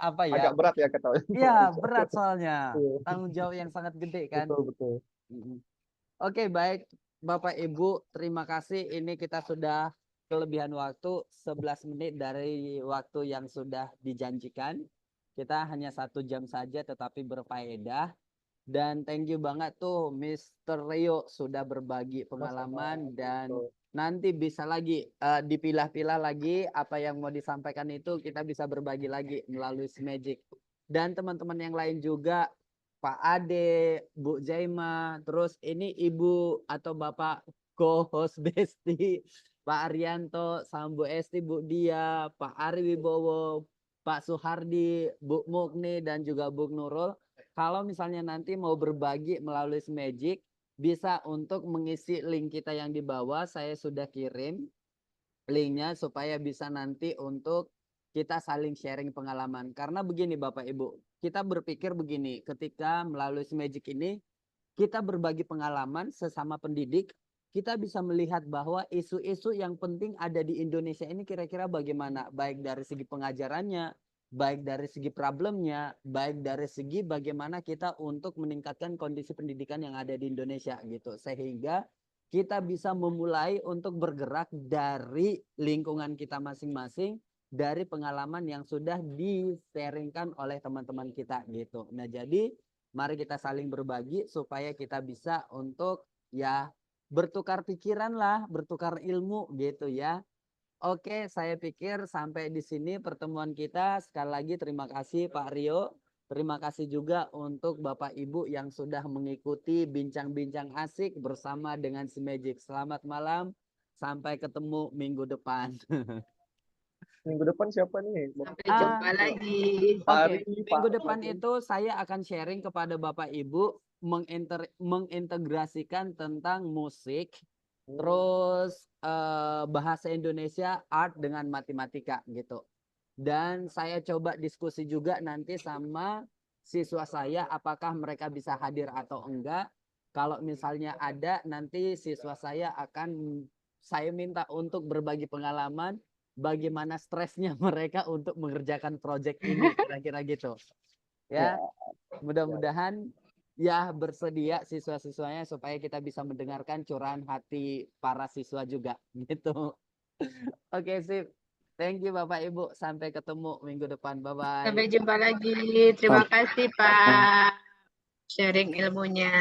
Apa ya? Agak berat ya ketawa. Iya, berat soalnya. Tanggung jawab yang sangat gede kan. Betul. Oke, baik. Bapak Ibu, terima kasih. Ini kita sudah kelebihan waktu 11 menit dari waktu yang sudah dijanjikan. Kita hanya 1 jam saja tetapi berfaedah. Dan thank you banget tuh Mr. Rio sudah berbagi pengalaman dan nanti bisa lagi dipilah-pilah lagi apa yang mau disampaikan itu kita bisa berbagi lagi melalui Magic. Dan teman-teman yang lain juga Pak Ade, Bu Jaima, terus ini Ibu atau Bapak co-host Besti, Pak Arianto, sama Bu Esti, Bu Dia, Pak Ari Wibowo, Pak Suhardi, Bu Mukni, dan juga Bu Nurul. Kalau misalnya nanti mau berbagi melalui Magic, bisa untuk mengisi link kita yang di bawah, saya sudah kirim linknya supaya bisa nanti untuk kita saling sharing pengalaman. Karena begini Bapak Ibu, kita berpikir begini, ketika melalui Magic ini, kita berbagi pengalaman sesama pendidik, kita bisa melihat bahwa isu-isu yang penting ada di Indonesia ini kira-kira bagaimana, baik dari segi pengajarannya, baik dari segi problemnya, baik dari segi bagaimana kita untuk meningkatkan kondisi pendidikan yang ada di Indonesia gitu. Sehingga kita bisa memulai untuk bergerak dari lingkungan kita masing-masing, dari pengalaman yang sudah di-sharingkan oleh teman-teman kita gitu. Nah, jadi mari kita saling berbagi supaya kita bisa untuk ya bertukar pikiran lah, bertukar ilmu gitu ya. Oke, saya pikir sampai di sini pertemuan kita. Sekali lagi terima kasih Pak Rio. Terima kasih juga untuk Bapak Ibu yang sudah mengikuti bincang-bincang asik bersama dengan si Magic. Selamat malam, sampai ketemu minggu depan. minggu depan siapa nih? Sampai jumpa lagi. Pak Oke, Ari, Pak minggu depan Martin. itu saya akan sharing kepada Bapak Ibu mengintegrasikan tentang musik, terus bahasa Indonesia, art dengan matematika gitu. Dan saya coba diskusi juga nanti sama siswa saya apakah mereka bisa hadir atau enggak. Kalau misalnya ada, nanti siswa saya minta untuk berbagi pengalaman bagaimana stresnya mereka untuk mengerjakan proyek ini, kira-kira gitu. Ya, mudah-mudahan ya bersedia siswa-siswanya supaya kita bisa mendengarkan curahan hati para siswa juga gitu. Oke, sip. Thank you Bapak Ibu. Sampai ketemu minggu depan. Bye-bye. Sampai jumpa lagi. Terima kasih Pak sharing ilmunya.